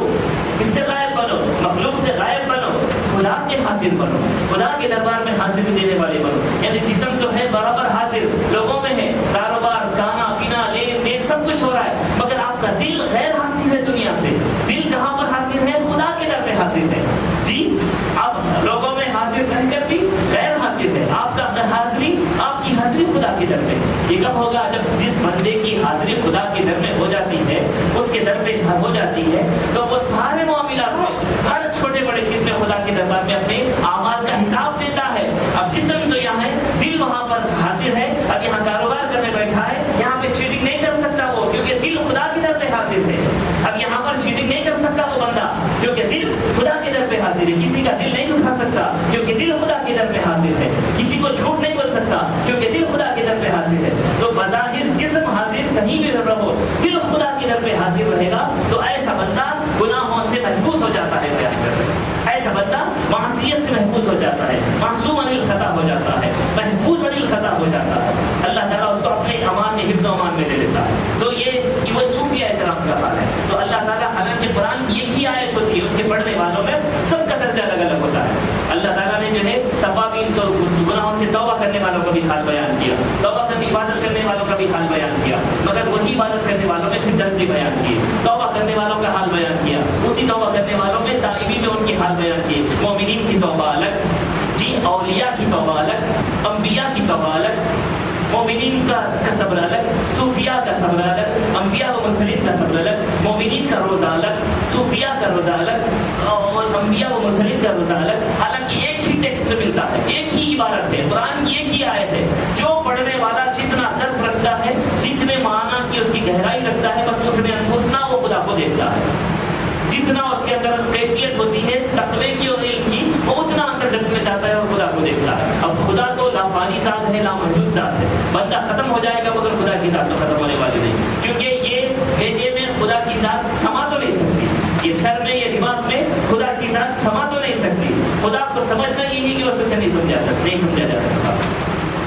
اس سے غائب بنو، مخلوق سے غائب بنو، خدا کے حاضر بنو، خدا کے دربار میں حاضر دینے والے بنو۔ یعنی جسم تو ہے برابر حاضر، لوگوں میں ہے، کاروبار، کھانا پینا، لین دین سب کچھ ہو رہا ہے، مگر آپ کا دل غیر حاضر ہے دنیا سے۔ دل کہاں پر حاضر ہے؟ خدا کے در پہ حاضر ہے۔ جی، آپ لوگوں میں حاضر رہ کر بھی غیر حاضر ہے، آپ کا حاضری، آپ کی کب ہوگا؟ جب جس بندے کی حاضری خدا کے در میں ہو جاتی ہے، اس کے در پہ ہو جاتی ہے، تو وہ سارے معاملات میں، ہر چھوٹے بڑے چیز میں خدا کے دربار میں اپنے اعمال کا حساب دیتا ہے۔ اب جسم تو یہاں ہے، دل وہاں پر حاضر ہے، اب یہاں کاروبار کرنے بیٹھا ہے، یہاں پہ چیٹنگ نہیں کر سکتا وہ، کیونکہ دل خدا کے در پہ حاضر ہے۔ اب یہاں پر چیٹنگ نہیں کر سکتا وہ بندہ، کیونکہ دل خدا کے در پہ حاضر ہے۔ کسی کا دل نہیں دکھا سکتا، کیونکہ دل خدا کے در پہ حاضر ہے۔ کسی کو جھوٹ نہیں بول سکتا، کیونکہ دل خدا کے در پہ حاضر ہے۔ تو بظاہر جسم حاضر کہیں بھی رہو، دل خدا کے در پہ حاضر رہے گا تو ایسا بندہ گناہوں سے محفوظ ہو جاتا ہے۔ ایسا بندہ معصیت سے محفوظ ہو جاتا ہے، معصوم عن الخطا ہو جاتا ہے، محفوظ عن الخطا ہو جاتا ہے۔ اللہ تعالیٰ اس کو اپنے امان میں، حفظ و امان میں لے لیتا ہے۔ تو یہ وہ صوفیہ کرام کا حال ہے۔ تو اللہ تعالیٰ، حالانکہ قرآن کی ایک ہی آیت ہوتی ہے، اس کے پڑھنے والوں میں سب کا درجہ الگ الگ ہوتا ہے۔ اللہ تعالیٰ نے جو ہے توابین، تو گناہوں سے توبہ کرنے والوں کا بھی حال بیان کیا، توبہ کرنے عبادت کرنے والوں کا بھی حال بیان کیا، مگر وہی عبادت کرنے والوں میں پھر درجے بیان کیے۔ توبہ کرنے والوں کا حال بیان کیا، اسی توبہ کرنے والوں میں تائبین میں ان کے حال بیان کیے۔ مومنین کی توبہ الگ، جی اولیاء کی توبہ الگ، انبیاء کی توبہ الگ، مومنین کا صبر الگ، صوفیاء کا صبر الگ، انبیاء و مرسلین کا صبر الگ، مومنین کا روزہ الگ، صوفیاء کا روزہ الگ، اور انبیاء و مرسلین کا روزہ الگ۔ حالانکہ ایک ہی ٹیکسٹ ملتا ہے، ایک ہی عبارت ہے، قرآن کی ایک ہی آیت ہے۔ جو پڑھنے والا جتنا ظرف رکھتا ہے، جتنے معنی کی اس کی گہرائی رکھتا ہے، بس اتنا وہ خدا کو دیکھتا ہے۔ جتنا اس کے اندر کیفیت ہوتی ہے تقوی کی اور علم کی، وہ اتنا اندر ڈھکنے جاتا ہے اور خدا کو دیکھتا ہے۔ اب خدا تو لافانی ذات ہے، لامحدود ذات ہے۔ بندہ ختم ہو جائے گا مگر خدا کی ذات تو ختم ہونے والی نہیں، کیونکہ یہ بھیجے میں خدا کی ذات سما تو نہیں سکتی، یہ سر میں، یہ دماغ میں خدا کی ذات سما تو نہیں سکتی۔ خدا کو سمجھنا یہ ہے کہ وہ اسے نہیں سمجھا جا سکتا،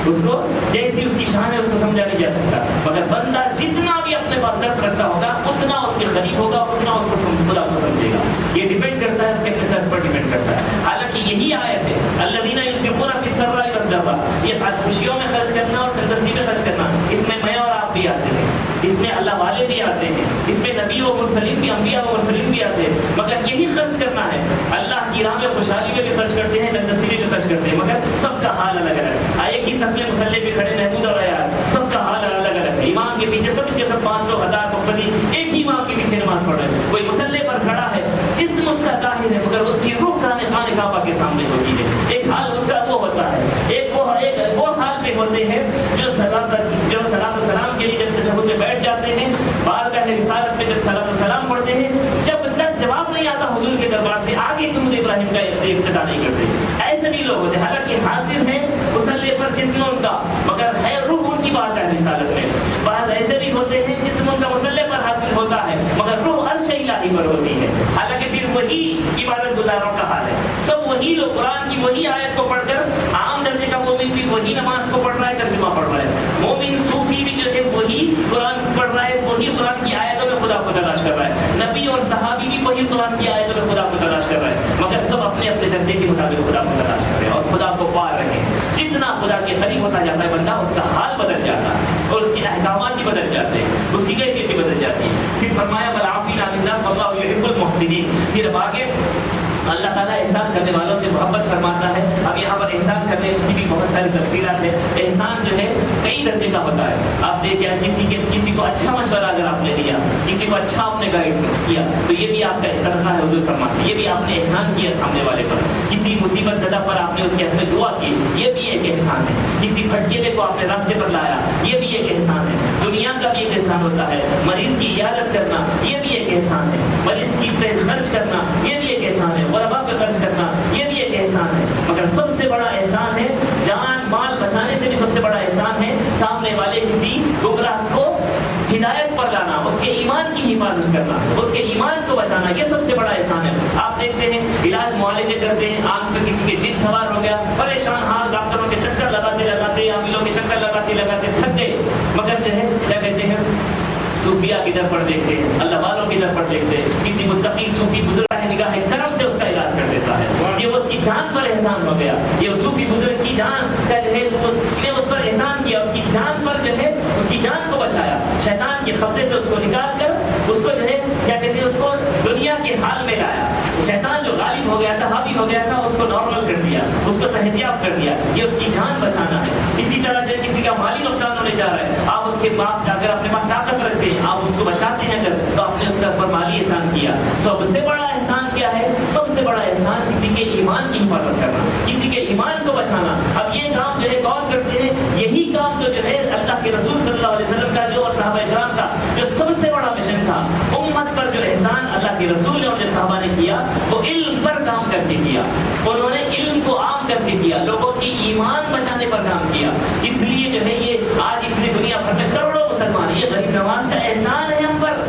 اس کو جیسی اس کی شان ہے اس کو سمجھا نہیں جا سکتا۔ مگر بندہ جتنا بھی اپنے پاس ظرف رکھتا ہوگا، اتنا اس کے قریب ہوگا، اتنا اس کو خدا کو سمجھے گا۔ یہ ڈیپینڈ کرتا ہے، اس کے اپنے ظرف پر ڈیپینڈ کرتا ہے۔ حالانکہ یہی آیت ہے، الذین ينفقون فی السراء والضراء، یہ خوشیوں میں خرچ کرنا اور تندرستی میں خرچ کرنا، اس میں میں اور آپ بھی آتے ہیں، اس میں اللہ والے بھی آتے ہیں، اس میں نبی و مرسلین بھی، انبیاء و مرسلین بھی آتے ہیں۔ مگر یہی خرچ کرنا ہے، اللہ کی راہ میں خوشحالی میں بھی خرچ کرتے ہیں، تندرستی میں بھی خرچ کرتے ہیں، مگر سب کا حال الگ الگ۔ ایک ہی سب میں مسلح پہ کھڑے محمود اور عیار، سب کا حال الگ الگ ہے۔ امام کے پیچھے سب کے سب 500 1000 مقتدی ایک ہی امام کے پیچھے نماز پڑھ رہے ہیں۔ کوئی مسلح پر کھڑا ہے، جسم اس کا ظاہر ہے، مگر اس کی روح خانہ کعبہ کے سامنے ہوتی ہے۔ ایک حال اس کا وہ ہوتا ہے، ایک وہ حال پہ ہوتے ہیں جو صلاۃ و سلام کے لیے جب تشہد میں بیٹھ جاتے ہیں، بارگاہ رسالت میں جب صلاۃ و سلام پڑھتے ہیں، جب تک جواب نہیں آتا حضور کے دربار سے، آگے درود ابراہیم کا ابتدا نہیں کرتے۔ ایسے بھی لوگ ہوتے ہیں، حالانکہ حاضر ہیں مسلح پر جسم ان کا، مگر ہے روح ان کی بارگاہ رسالت میں۔ بعض ایسے بھی ہوتے ہیں جسم ان کا مسلح پر حاضر ہوتا ہے، مگر روح عرش الہی پر ہوتی ہے۔ حالانکہ پھر وہی عبادت گزاروں کا حال ہے، سب وہی لوگ قرآن کی وہی آیت کو پڑھ کر، عام درجے کا مومن بھی وہی نماز کو پڑھ رہا ہے، ترجمہ پڑھ رہا ہے، مومن صوفی بھی جو ہے وہی قرآن پڑھ رہا ہے، وہی قرآن کی آیتوں میں خدا کو تلاش کر رہا ہے، نبی اور صحابی بھی وہی قرآن کی آیتوں میں خدا کو تلاش کر رہا ہے، مگر سب اپنے اپنے درجے کے مطابق خدا کو تلاش کر رہے ہیں اور خدا کو پا رہے ہیں۔ جتنا خدا کے قریب ہوتا جاتا ہے بندہ، اس کا حال بدل جاتا ہے اور اس کے احکامات بھی بدل جاتے ہیں، اس کی کیفیت بھی بدل جاتی ہے۔ پھر فرمایا والعافین عن الناس واللہ یحب المحسنین۔ پھر اب آگے اللہ تعالیٰ احسان کرنے والوں سے محبت فرماتا ہے۔ اب یہاں پر احسان کرنے کی بھی بہت ساری تفصیلات ہیں۔ احسان جو ہے کئی درجے کا ہوتا ہے۔ آپ دیکھیں کسی کو اچھا مشورہ اگر آپ نے دیا، کسی کو اچھا آپ نے گائیڈ کیا، تو یہ بھی آپ کا صدقہ ہے، حضور فرماتے ہیں، یہ بھی آپ نے احسان کیا سامنے والے پر۔ کسی مصیبت زدہ پر آپ نے اس کے حق میں دعا کی، یہ بھی ایک احسان ہے۔ کسی بھٹکے ہوئے کو آپ نے راستے پر لایا، یہ بھی ایک احسان ہے۔ دنیا کا بھی ایک احسان ہوتا ہے، مریض کی عیادت کرنا یہ بھی ایک احسان ہے، مریض کی پہ خرچ کرنا یہ بھی ایک احسان ہے، غربا پہ خرچ کرنا یہ بھی ایک احسان ہے۔ مگر سب سے بڑا احسان ہے، جان مال بچانے سے بھی سب سے بڑا احسان ہے سامنے والے کسی گمراہ کو ہدایت پر لانا، اس کے ایمان کی حفاظت کرنا، اس کے ایمان کو بچانا، یہ سب سے بڑا احسان ہے۔ آپ دیکھتے ہیں علاج معالجے کرتے ہیں، آنکھ پہ کسی کے جن سوار ہو گیا، پریشان حال، ڈاکٹروں کے چکر لگاتے عاملوں کے چکر لگاتے تھک گئے، مگر جو ہے کیا کہتے ہیں، صوفیاء کی در پر دیکھتے ہیں، اللہ والوں کی در پر دیکھتے ہیں، کسی متقی صوفی بزرگ ہے نگاہ کرم سے اس کا علاج کر دیتا ہے، یہ اس کی جان پر احسان ہو گیا۔ یہ صوفی بزرگ کی جان کا جو ہے اس نے اس پر احسان کیا، اس کی جان پر جو ہے اس کی جان کو بچایا، شیطان کے قبضے سے اس کو نکال کر اس کو جو ہے کیا کہتے ہیں، اس کو دنیا کے حال میں لایا۔ شیطان جو غالب غالب ہو گیا تھا، حاوی ہو گیا تھا، اس کو نارمل کر دیا، اس کو صحتیاب کر دیا. یہ اس کی جان بچانا ہے. اسی طرح جب کسی کا مالی نقصان ہونے جا رہا ہے، آپ اس کے بعد اگر اپنے پاس طاقت رکھتے ہیں، آپ اس کو بچاتے ہیں اگر، تو آپ نے اس کے اوپر مالی احسان کیا. سب سے بڑا احسان کیا ہے؟ سب سے بڑا احسان کسی کے ایمان کی حفاظت کرنا، کسی کے ایمان کو بچانا. اب یہ کام جو ہے کون کرتے ہیں؟ یہی کام جو ہے اللہ کے رسول صلی اللہ علیہ وسلم کا جو اور صحابہ کرام کا جو سب سے بڑا مشن تھا، امت پر جو احسان اللہ کے رسول نے اور جو صحابہ نے کیا، وہ علم پر کام کر کے کیا. انہوں نے علم کو عام کر کے کیا، لوگوں کی ایمان بچانے پر کام کیا. اس لیے جو ہے یہ آج اتنی دنیا بھر میں کروڑوں مسلمان، یہ غریب نواز کا احسان ہے ہم پر.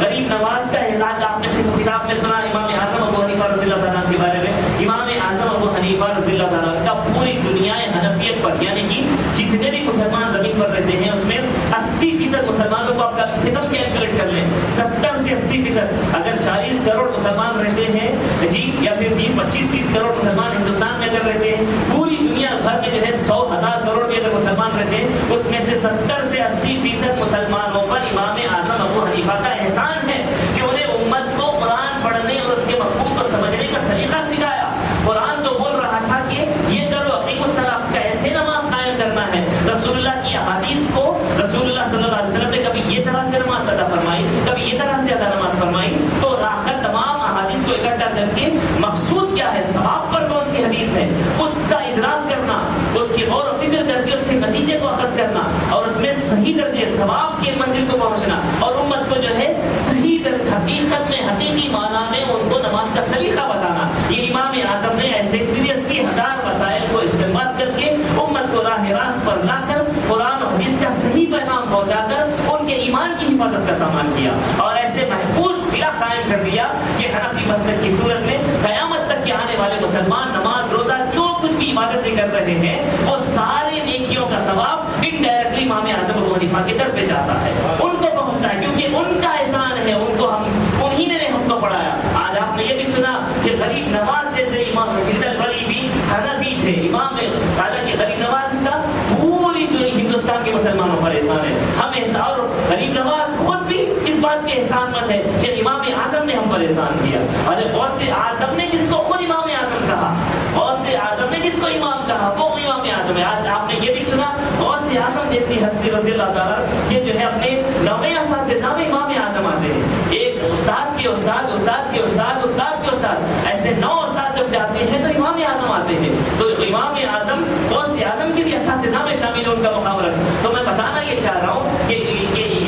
غریب نواز کا علاج آپ نے کتاب میں سنا امام اعظم ابو حنیفہ رضی اللہ تعالیٰ کے بارے میں. امام اعظم ابو حنیفہ رضی اللہ تعالیٰ کا پوری دنیا حنفیت پر، یعنی کہ جتنے بھی مسلمان زمین پر رہتے ہیں اس میں 80% مسلمانوں کو آپ کا سے کم کیلکولیٹ کر لیں، 70 سے 80%. اگر 40 کروڑ مسلمان رہتے ہیں جی، یا پھر 25-30 کروڑ مسلمان ہندوستان میں اگر رہتے ہیں، پوری دنیا بھر میں جو ہے 100,000 کروڑ بھی اگر مسلمان رہتے ہیں، اس میں سے 70 سے 80% مسلمانوں پر امام اعظم ابو حنیفہ کا احسان ہے کہ انہیں امت کو قرآن پڑھنے اور اس کے مفہوم کو سمجھنے کا سلیقہ سکھایا. قرآن تو بول رہا تھا کہ یہ کرو، اقیموا الصلاۃ، کیسے نماز قائم کرنا ہے. رسول اللہ کی احادیث کو رسول اللہ صلی اللہ علیہ وسلم نے کبھی یہ طرح سے نماز ادا فرمائی، کبھی یہ طرح سے ادا نماز فرمائی. تو آخر تمام احادیث کو اکٹھا کر کے مقصود کیا ہے، ثواب پر کون سی حدیث ہے، اس کا ادراک کرنا، اس کی غور و فکر کر کے اس کے نتیجے کو اخذ کرنا، اور اس میں صحیح درجے ثواب کی منزل کو پہنچنا، اور امت کو جو ہے صحیح درجے حقیقت میں حقیقی معنی میں ان کو نماز کا سلیقہ بتانا. یہ امام اعظم نے ایسے 83,000 وسائل کو استعمال کر کے امت کو راہ راست پر لا کر قرآن و حدیث کا صحیح پیغام پہنچا کر ان کے ایمان کی حفاظت کا سامان کیا، اور ایسے محفوظ قلعہ قائم کر دیا کہ حنفی مسلک کی صورت میں قیامت تک کے آنے والے مسلمان نماز روزہ جو کچھ بھی عبادتیں کر رہے ہیں، وہ سارے نیکیوں کا ثواب انڈائریکٹلی امام اعظم ابو حنیفہ کے در پہ جاتا ہے، ان کو پہنچتا ہے، کیونکہ ان کا احسان ہے، ان کو انہی نے ہم کو پڑھایا. آج آپ نے یہ بھی سنا کہ غریب نواز جیسے امام ہند الولی بھی حنفی تھے. امام حالانکہ غریب نواز کا پوری ہندوستان کے مسلمانوں پر احسان ہے. ہم احسان، اور غریب نواز خود بھی اس بات کے احسان مند ہے کہ امام اعظم نے ہم پر احسان کیا. اور غوث اعظم نے جس کو خود امام اعظم کہا، غوث اعظم نے جس کو امام کہا، وہ امام اعظم ہے. آج آپ نے یہ بھی سنا غوث اعظم جیسی ہستی رضی اللہ تعالیٰ کہ جو ہے اپنے 9ویں اساتذہ میں امام اعظم آتے ہیں. ایک استاد کے استاد، استاد کے استاد، استاد کے استاد، ایسے 9 استاد جب جاتے ہیں تو امام اعظم آتے ہیں. تو امام اعظم غوث اعظم کے بھی اساتذہ میں شامل ہے ان کا مقام رکھ. تو میں بتانا یہ چاہ رہا ہوں کہ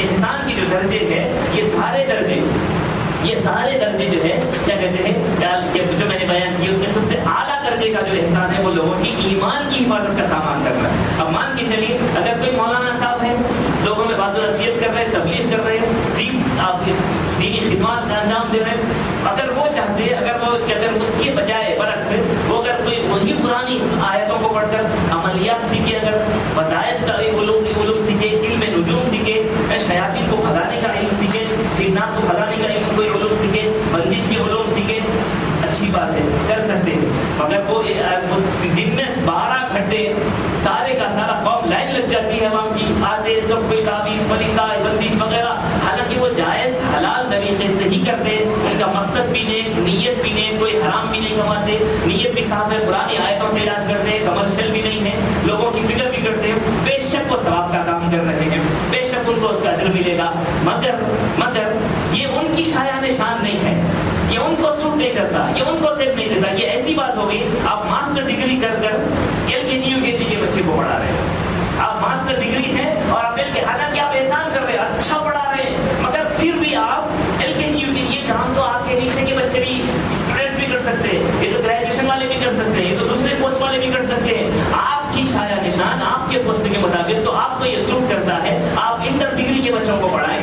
احسان کی جو درجے ہیں، یہ سارے درجے جو ہے کیا کہتے ہیں، جو میں نے بیان کی اس میں سب سے اعلیٰ درجے کا جو احسان ہے وہ لوگوں کی ایمان کی حفاظت کا سامان کرنا ہے. اب مان کے چلیے اگر کوئی مولانا صاحب ہے، لوگوں میں بعض نصیحت کر رہے ہیں، تبلیغ کر رہے ہیں، جی آپ دینی خدمات کا انجام دے رہے ہیں، اگر وہ چاہتے ہیں، اگر اس کے بجائے برعکس وہ اگر کوئی وہی پرانی آیتوں کو پڑھ کر عملیات سیکھے، اگر وظائف کا علوم سیکھے، علم نجوم سیکھے، شیاطین کو بھگانے کا علم سیکھے، جنات کو بھگانے کا علم کوئی علوم سیکھے، بندش کے علوم سیکھے، اچھی بات ہے، کر سکتے ہیں. مگر وہ دن میں 12 گھنٹے سارے کا سارا قوم لائن لگ جاتی ہے عوام کی، آتے سب کوئی تعویذ پرندہ بندش وغیرہ، حالانکہ وہ جائز حلال طریقے سے ہی کرتے، ان کا مقصد بھی نیک، نیت بھی نیک، کوئی حرام بھی نہیں کماتے، نیت بھی صاف ہے، پرانی آیتوں سے علاج کرتے ہیں، کمرشل بھی نہیں ہے، لوگوں کی فکر بھی کرتے ہیں. بے شک وہ ثواب کا کام کر رہے ہیں، بے شک ان کو اس کا اجر ملے گا. مگر یہ ان کی شایان شان نہیں ہے، یہ ان کو سوٹ نہیں کرتا، یہ ان کو سیٹ نہیں دیتا. یہ ایسی بات ہو گئی، آپ ماسٹر ڈگری کر LKG UKG کے بچے کو پڑھا رہے ہیں، آپ ماسٹر ڈگری ہے اور آپ حالانکہ آپ احسان کر رہے ہیں، اچھا پڑھا رہے ہیں، مگر پھر بھی آپ LKG UKG، یہ کام تو آپ کے نیچے کے بچے بھی، اسٹوڈنٹس بھی کر سکتے ہیں، یہ تو گریجویشن والے بھی کر سکتے ہیں، یہ تو دوسرے پوسٹ والے بھی کر سکتے ہیں. آپ کی شایان نشان آپ کے پوسٹ کے مطابق تو آپ کو یہ سوٹ کرتا ہے، آپ انٹر ڈگری کے بچوں کو پڑھائیں،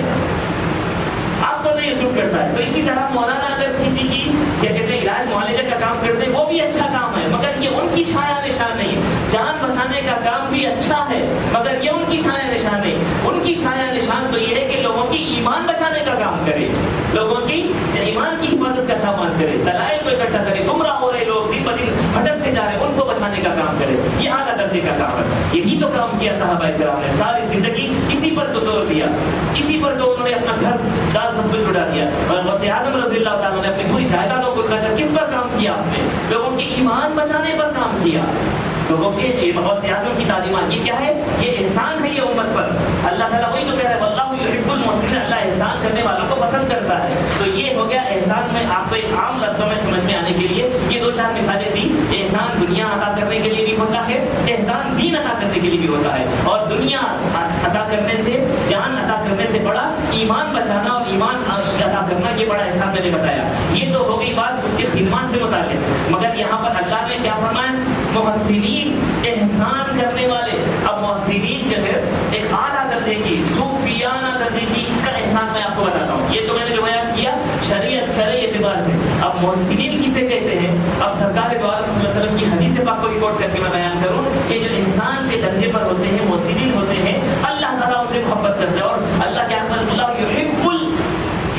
آپ کو تو یہ سوٹ کرتا ہے. تو اسی طرح مولانا اگر کسی کی کیا کہتے ہیں علاج معالجہ کا کام کرتے ہیں، وہ بھی اچھا کام ہے، مگر یہ ان کی شایان نشان نہیں. جان بچانے کا کام بھی اچھا ہے، مگر یہ ان کی شایان نشان نہیں. ان کی شایان نشان تو یہ ہے کہ لوگوں کی ایمان بچانے کا کام کرے، لوگوں کی ایمان کی حفاظت کا سامان کرے، دلائل کو اکٹھا کرے، گمراہ ہو رہے لوگ دن بدن بھٹکتے جا رہے ہیں، ان کو بچانے کا کام کرے. یہ اعلیٰ درجے کا کام ہے. یہی تو کام کیا صحابہ کرام نے، ساری زندگی اسی پر تو زور دیا، اسی پر تو انہوں نے ہوئے اپنا گھر دار سب کچھ اڑا دیا. اور غوث اعظم رضی اللہ تعالیٰ نے اپنی پوری جائیدادوں کو لوٹا. کس پر کام کیا آپ نے؟ لوگوں کے ایمان بچانے پر کام کیا. لوگوں کے غوث اعظم کی تعلیمات یہ کیا ہے؟ یہ احسان ہے یہ امت پر. اللہ تعالیٰ وہی تو کہہ رہا ہے واللہ یحب المحسنین، اللہ احسان کرنے والوں کو پسند کرتا ہے. تو یہ ہو گیا احسان. میں آپ کو ایک عام لفظوں میں سمجھ میں آنے کے لیے یہ 2-4 مثالیں دی. احسان دنیا عطا کرنے کے لیے بھی ہوتا ہے، احسان دین عطا کرنے کے لیے بھی ہوتا ہے. اور دنیا عطا کرنے سے، جان عطا کرنے سے بڑا ایمان بچانا اور ایمان عطا کرنا یہ بڑا احسان میں نے بتایا. یہ تو ہو گئی بات اس کے خدمات سے متعلق. مگر یہاں پر اللہ نے کیا فرمایا؟ محسنین، احسان کرنے والے. اب محسنین جو ہے ایک اعلیٰ درجے کی صوفیانہ درجے کی کا احسان میں آپ کو بتاتا ہوں. یہ تو میں نے جو بیان کیا شرعی اعتبار سے. اب محسنین کسے کہتے ہیں؟ اب سرکار دو عالم صلی اللہ علیہ وسلم کی حدیث پاک کو ریکارڈ کر کے میں بیان کروں کہ جو احسان کے درجے پر ہوتے ہیں، محسنین ہوتے ہیں، اللہ تعالیٰ ان سے محبت کرتا ہے. اور اللہ کیا کہتا ہے؟ اللہ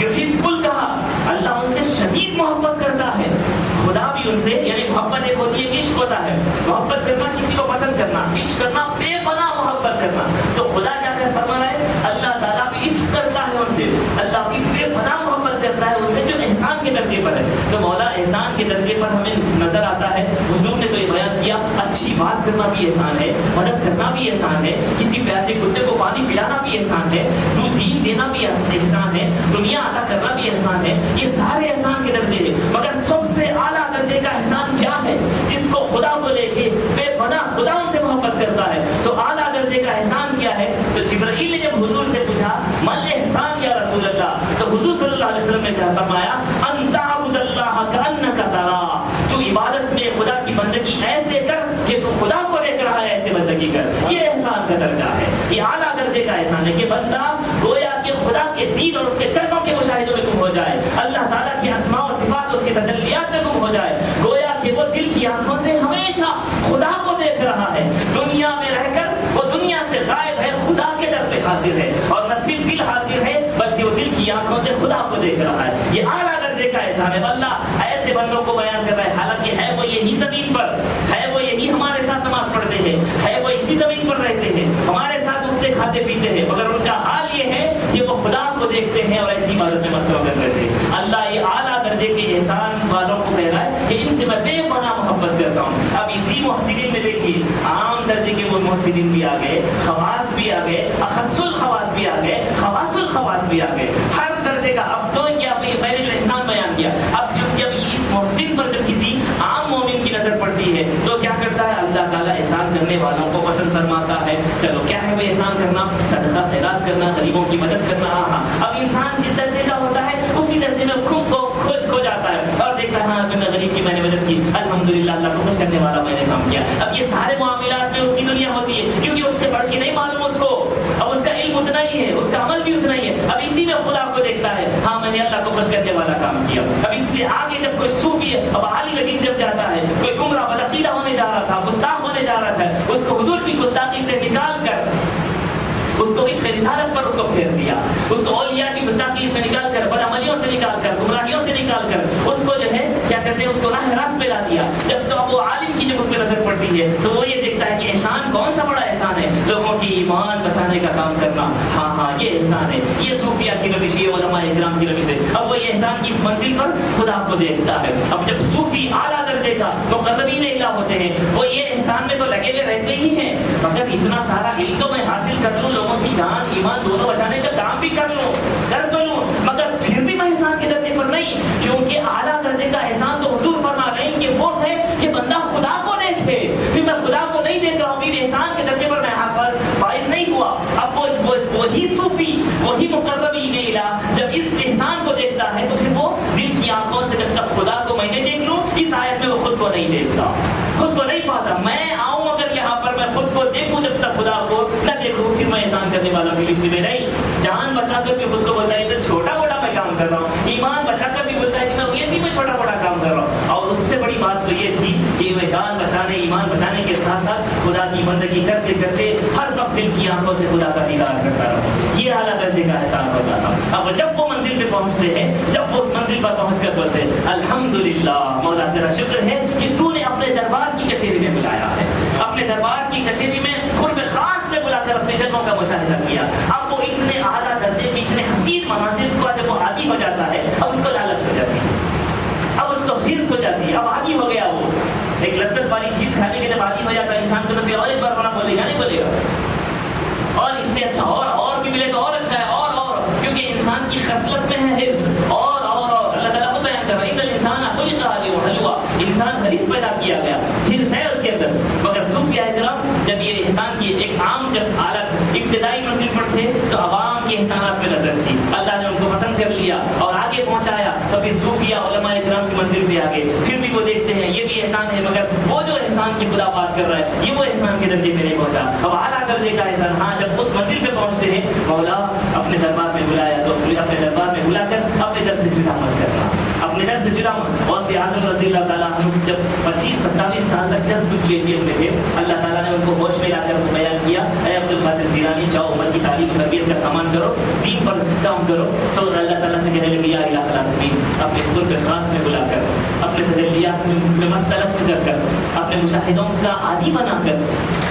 یحب کہا، اللہ ان سے شدید محبت کرتا ہے. خدا بھی ان سے، یعنی محبت ایک ہوتی ہے کہ عشق ہوتا ہے، محبت کرنا کسی کو پسند کرنا، عشق کرنا بے پناہ محبت کرنا. تو خدا کیا فرما رہا ہے؟ اللہ تعالیٰ بھی عشق کرتا ہے ان سے، اللہ بھی بے پناہ محبت کرتا ہے ان سے جو احسان کے درجے پر ہے. تو مولا احسان کے درجے پر ہمیں نظر آتا ہے. حضور نے تو یہ بیان کیا اچھی بات کرنا بھی احسان ہے، مدد کرنا بھی احسان ہے، کسی پیاسے کتے کو پانی پلانا بھی احسان ہے، دین دینا بھی احسان ہے، دنیا عطا کرنا بھی احسان ہے. یہ سارے احسان کے درجے ہیں. مگر سب سے اعلیٰ درجے کا احسان کیا ہے؟ جس کو خدا کو لے کے بے پناہ خدا ان سے محبت کرتا ہے. تو اعلیٰ درجے کا احسان کیا ہے؟ تو جبرائیل نے جب حضور سے پوچھا من احسان یا رسول اللہ، تو حضور صلی اللہ علیہ وسلم نے کیا فرمایا؟ ان تعبد اللہ کأنک تراہ، تو عبادت میں خدا کی بندگی ایسے کر کہ تو خدا کو دیکھ رہا ہے، ایسے بندگی کر. یہ احسان کا درجہ ہے، یہ اعلیٰ درجے کا احسان ہے کہ بندہ گویا کہ خدا کے دین اور اس کے چرنوں کے مشاہدوں میں گم ہو جائے، اللہ تعالیٰ کی اسماء و صفات اس کے تجلیات میں گم ہو جائے. گویا کہ وہ دل کی آنکھوں سے ہمیشہ خدا کو دیکھ رہا ہے، دنیا میں رہ کر وہ دنیا سے غائب ہے، خدا کے در پہ حاضر ہے. اور نہ صرف دل حاضر ہے بلکہ وہ دل کی آنکھوں سے خدا کو دیکھ رہا ہے. یہ اعلیٰ درجے کا احسان ہے. اللہ ایسے بندوں کو بیان کر رہا ہے، حالانکہ ہے وہ یہی زمین پر، ہے وہ یہی ہمارے ساتھ نماز پڑھتے ہیں، ہے وہ اسی زمین پر رہتے ہیں، ہمارے ساتھ اٹھتے کھاتے پیتے ہیں، مگر ان کا حال یہ ہے کہ وہ خدا کو دیکھتے ہیں اور ایسی عبادت میں مصروف رہتے ہیں. اللہ یہ اعلیٰ درجے کے احسان والوں کو کہہ رہا ہے کہ ان سے میں بے پناہ محبت کرتا ہوں. اب اسی محسنین میں دیکھیے عام درجے کے وہ محسنین بھی آ گئے، خواص بھی آ گئے، اخص الخواص بھی آ گئے، خواص الخواص بھی آ گئے. ہر درجے کا اب تو کیا میں نے جو احسان بیان کیا، اب جب اس محسن پر جب کسی عام مومن کی نظر پڑتی ہے تو کیا کرتا ہے؟ اللہ تعالیٰ احسان کرنے والوں کو پسند فرماتا ہے. چلو کیا ہے وہ احسان کرنا؟ صدقہ خیرات کرنا، غریبوں کی مدد کرنا. ہاں اب انسان جس درجے کا ہوتا ہے اسی درجے میں خود کو کھو جاتا ہے اور دیکھتا ہے ہاں میں غریب کی میں نے مدد کی، الحمدللہ اللہ کو خوش کرنے والا میں نے کام کیا. اب یہ سارے معاملات میں اس کی دنیا ہوتی ہے کیونکہ اس سے بڑھ کے نہیں معلوم اس کو. اب اس کا علم اتنا ہی ہے، اس کا عمل بھی اتنا ہی ہے. اب اسی میں خدا کو دیکھتا ہے، ہاں میں نے اللہ کو خوش کرنے والا کام کیا. اب اس سے آگے جب کوئی صوفی ہے، اب عالم دین جب جاتا ہے، کوئی گمراہ بدعقیدہ ہونے جا رہا تھا، گستاخ ہونے جا رہا تھا، اس کو حضور کی گستاخی سے نکال کر اس کو عشق رسالت پر اس کو پھیر دیا، اس کو اولیاء کی گستاخی سے نکال کر، بدعملیوں سے نکال کر، گمراہیوں سے نکال کر اس کو جو ہے کیا کہتے ہیں، اس کو راہ راست پہ لا دیا. جب تو اب وہ عالم کی جب اس پہ نظر پڑتی ہے تو وہ یہ دیکھتا ہے کہ احسان کون سا بڑا احسان ہے؟ لوگوں کی ایمان بچانے کا کام کرنا. ہاں یہ احسان ہے، یہ صوفیہ کی روش ہے، علماء اکرام کی روش ہے. اب وہ یہ احسان کی اس منزل پر خدا کو دیکھتا ہے. اب جب صوفی اعلیٰ درجے کا مقربین الہ ہوتے ہیں وہ یہ احسان میں تو لگے ہوئے رہتے ہی ہیں، مگر اتنا سارا علم تو میں حاصل کر لوں، لوگوں کی جان ایمان دونوں بچانے کا کام بھی کر تو لوں، مگر پھر بھی میں احسان کے درجے پر نہیں. کیونکہ اعلیٰ درجے کا احسان تو حضور فرما رہے ہیں کہ وہ ہے کہ بندہ خدا کو دیکھے. پھر میں خدا کو نہیں دیکھ رہا ہوں، میرے احسان کے درجے پر میں فائز نہیں ہوا. اب وہی صوفی، وہی مقربین الہ جب اس احسان کو دیکھتا ہے تو پھر وہ دل کی آنکھوں سے جب تک خدا کو میں نے دیکھ لوں، اس آیت میں وہ خود کو نہیں دیکھتا، خود کو نہیں پاتا. میں آؤں اگر یہاں پر میں خود کو دیکھوں جب تک خدا کو نہ دیکھوں پھر میں احسان کرنے والوں کی لسٹ میں نہیں. جان بچا کر بھی خود کو بولتا ہے تو چھوٹا موٹا میں کام کر رہا ہوں، ایمان بچا کر بھی بولتا ہے کہ میں چھوٹا موٹا کام کر رہا ہوں. اور اس سے بڑی بات تو یہ تھی کہ میں جان بچانے ایمان بچانے کے ساتھ ساتھ خدا کی بندگی کرتے کرتے ہر وقت دل کی آنکھوں سے خدا کا دیدار کرتا رہا. یہ اعلیٰ درجے کا احسان ہوتا تھا. اب جب وہ منزل پہ پہنچتے ہیں، جب وہ اس منزل پر پہنچ کر بولتے ہیں الحمدللہ مولا تیرا شکر ہے کہ تو نے اپنے دربار کی کچہری میں بلایا ہے، اپنے دربار کی کچہری میں قرب خاص میں بلا کر اپنے جنموں کا مشاہدہ کیا. اب وہ اتنے اعلیٰ درجے کے اتنے حسین ہو جاتی ہے، اب عادی ہو گیا وہ ایک لذت والی چیز کھانے کے جب عادی ہو جاتا ہے انسان کو تو پھر اور ایک بار ہونا بولے گا نہیں بولے گا اور اس سے اچھا اور بھی ملے تو اور اچھا ہے اور کیونکہ انسان کی خصلت میں ہے حرص اور اللہ تعالیٰ کو بیان کر رہا ہے ان الانسان خلق حلوا، انسان حریص پیدا کیا گیا، حرص ہے اس کے اندر۔ مگر صوفیاء کرام جب یہ احسان کی ایک عام جب حالت ابتدائی منزل پر تھے تو عوام کے احسانات میں نظر تھی، اللہ نے ان کو پسند کر لیا اور آگے پہنچایا تو پھر صوفیاء علماء کرام کی منزل پہ آگے، پھر بھی وہ دیکھتے ہیں یہ بھی احسان ہے مگر وہ جو احسان کی خدا بات کر رہا ہے یہ وہ احسان کے درجے پہ نہیں پہنچا، اب اعلیٰ درجے کا احسان۔ ہاں جب اس منزل پہ پہنچتے ہیں مولا اپنے دربار میں بلایا تو اپنے دربار میں بلا کر اپنے در سے جدا مت کرنا، اپنے در سے جدا مت۔ غوث اعظم رضی اللہ تعالیٰ عنہ جب 25-27 سال تک جذب کیے ہوئے تھے، اللہ تعالیٰ نے ان کو ہوش میں لا کر بیان کیا اے عبد القادر جیلانی جاؤ عمر کی تعلیم و تربیت کا سامان کرو، دین پر کام کرو، تو اللہ تعالیٰ سے کہنے لگے یا الہ العالمین اپنے خود خاص میں بلا کر، اپنے تجلیات میں مستلست کر اپنے مشاہدوں کا عادی بنا کر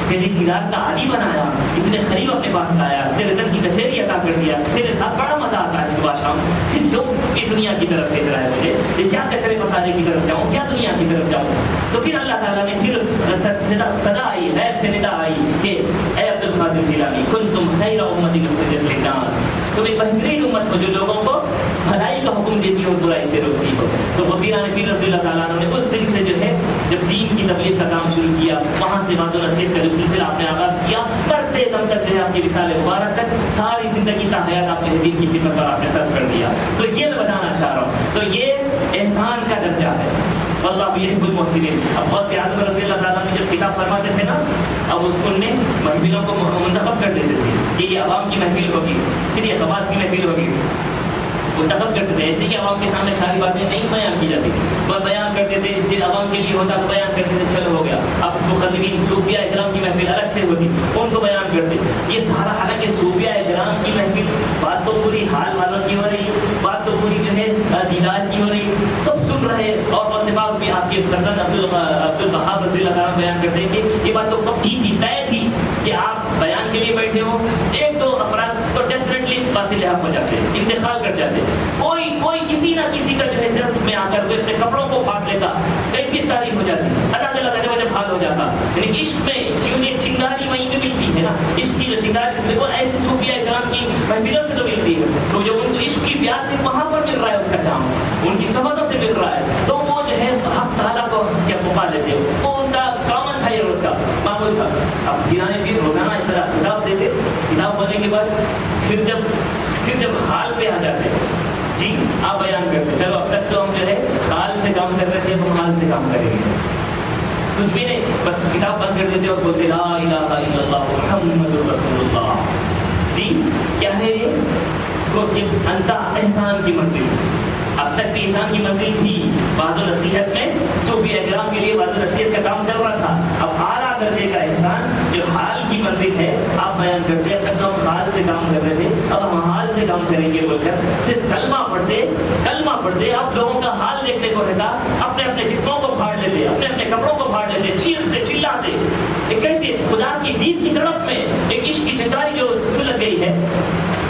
تیرے دیدار کا عادی بنایا، اتنے قریب اپنے پاس لایا، تیرے در کی کچہری عطا کر دیا، تیرے ساتھ بڑا مزہ آتا ہے صبح شام، پھر کیوں یہ دنیا کی طرف بھیج رہا ہے مجھے، یہ کیا کچرے پسانے کی طرف جاؤں، کیا دنیا کی طرف جاؤں؟ تو پھر اللہ تعالیٰ نے پھر صدا آئی، غیب سے ندا آئی کہ اے عبد القادر جیلانی کنتم خیر امت اخرجت للناس، تم ایک بہترین امت ہو جو لوگوں کو بھلائی کا حکم دیتی ہو، برائی سے روکتی ہو۔ تو پیر رضی اللہ تعالیٰ عنہ نے اس دن سے جو ہے جب دین کی تبلیغ کا کام شروع کیا، وہاں سے واضح نصیحت کا جو سلسلہ آپ نے آغاز کیا، مرتے دم تک جو ہے آپ کی وصال مبارک تک ساری زندگی تا حیات آپ نے دین کی خدمت پر آپ نے صرف کر دیا۔ تو یہ میں بتانا چاہ رہا ہوں، تو یہ احسان کا درجہ ہے، واللہ یحب المحسنین۔ اب غوث اعظم رضی اللہ تعالیٰ نے جب کتاب فرماتے تھے نا، اب اس کو نے محفلوں کو منتخب کر دیتے تھے کہ یہ عوام کی محفل ہوگی، پھر یہ خواص کی محفل ہوگی، منتخب کرتے تھے، ایسے کہ عوام کے سامنے ساری باتیں نہیں بیان کی جاتی، اور بیان کرتے تھے جن عوام کے لیے ہوتا تو بیان کرتے تھے چلو ہو گیا۔ اب اس مخدمین صوفیاء اکرام کی محفل الگ سے ہوتی، ان کو بیان کرتے، یہ سارا حالانکہ صوفیاء اکرام کی محفل بات تو پوری حال والوں کی ہو رہی، بات تو پوری جو ہے دیدار کی ہو رہی، سب سن رہے، اور بس بات بھی آپ کے فرزند عبد الوہاب رضی اللہ عنہ بیان کرتے ہیں کہ یہ بات تو پکی تھی، طے تھی کہ آپ بیان کے لیے بیٹھے ہو، ایک دو افراد تو ڈیفینیٹلی باسی لحاظ ہو جاتے، انتقال کر جاتے، کوئی کسی نہ کسی کا جو ہے جذب میں آ کر وہ اپنے کپڑوں کو پھاڑ لیتا، کیفیت تاریخ ہو جاتی، اللہ تعالیٰ جب حال ہو جاتا، یعنی کہ عشق میں چونکہ چنگاری وہیں پہ ملتی ہے نا، عشق کی جو چنگاری اس میں وہ ایسے صوفیاء اکرام کی محفلوں سے تو ملتی ہے، تو جو ان کو عشق کی پیاس سے وہاں پر مل رہا ہے اس کا جام، ان کی صحبتوں سے مل رہا ہے، تو وہ جو ہے حق تعالیٰ کو کیا پکا لیتے ہو، وہ ان کا کامن تھا، یہ روز کا معمول تھا۔ اب پیرانے پھر روزانہ اس طرح کتاب دیتے، کتاب ہونے کے بعد پھر جب حال پہ آ جاتے جی آپ بیان کرتے، چلو اب تک تو ہم جو ہے حال سے کام کر رہے تھے، اب ہم حال سے کام کریں گے، کچھ بھی نہیں، بس کتاب بند کر دیتے اور بولتے لا الہ الا اللہ محمد رسول اللہ۔ جی کیا ہے یہ؟ وہ کہ انتا احسان کی منزل، اب تک بھی احسان کی منزل تھی، بعض و نصیحت میں صوفیاء اکرام کے لیے بعض و نصیحت کا کام چل رہا تھا، اب اعلیٰ درجے کا احسان جو حال کی منزل ہے آپ بیان کرتے ہیں، اب ہم حال سے کام کر رہے تھے، اب ہم حال سے کام کریں گے بول کر صرف کلمہ پڑھتے آپ لوگوں کا حال دیکھنے کو رہتا، اپنے جسموں کو پھاڑ لیتے، اپنے کپڑوں کو پھاڑ لیتے، چیختے چلاتے، ایک کیسے خدا کی دید کی تڑپ میں ایک عشق کی چنگاری جو سلگ گئی ہے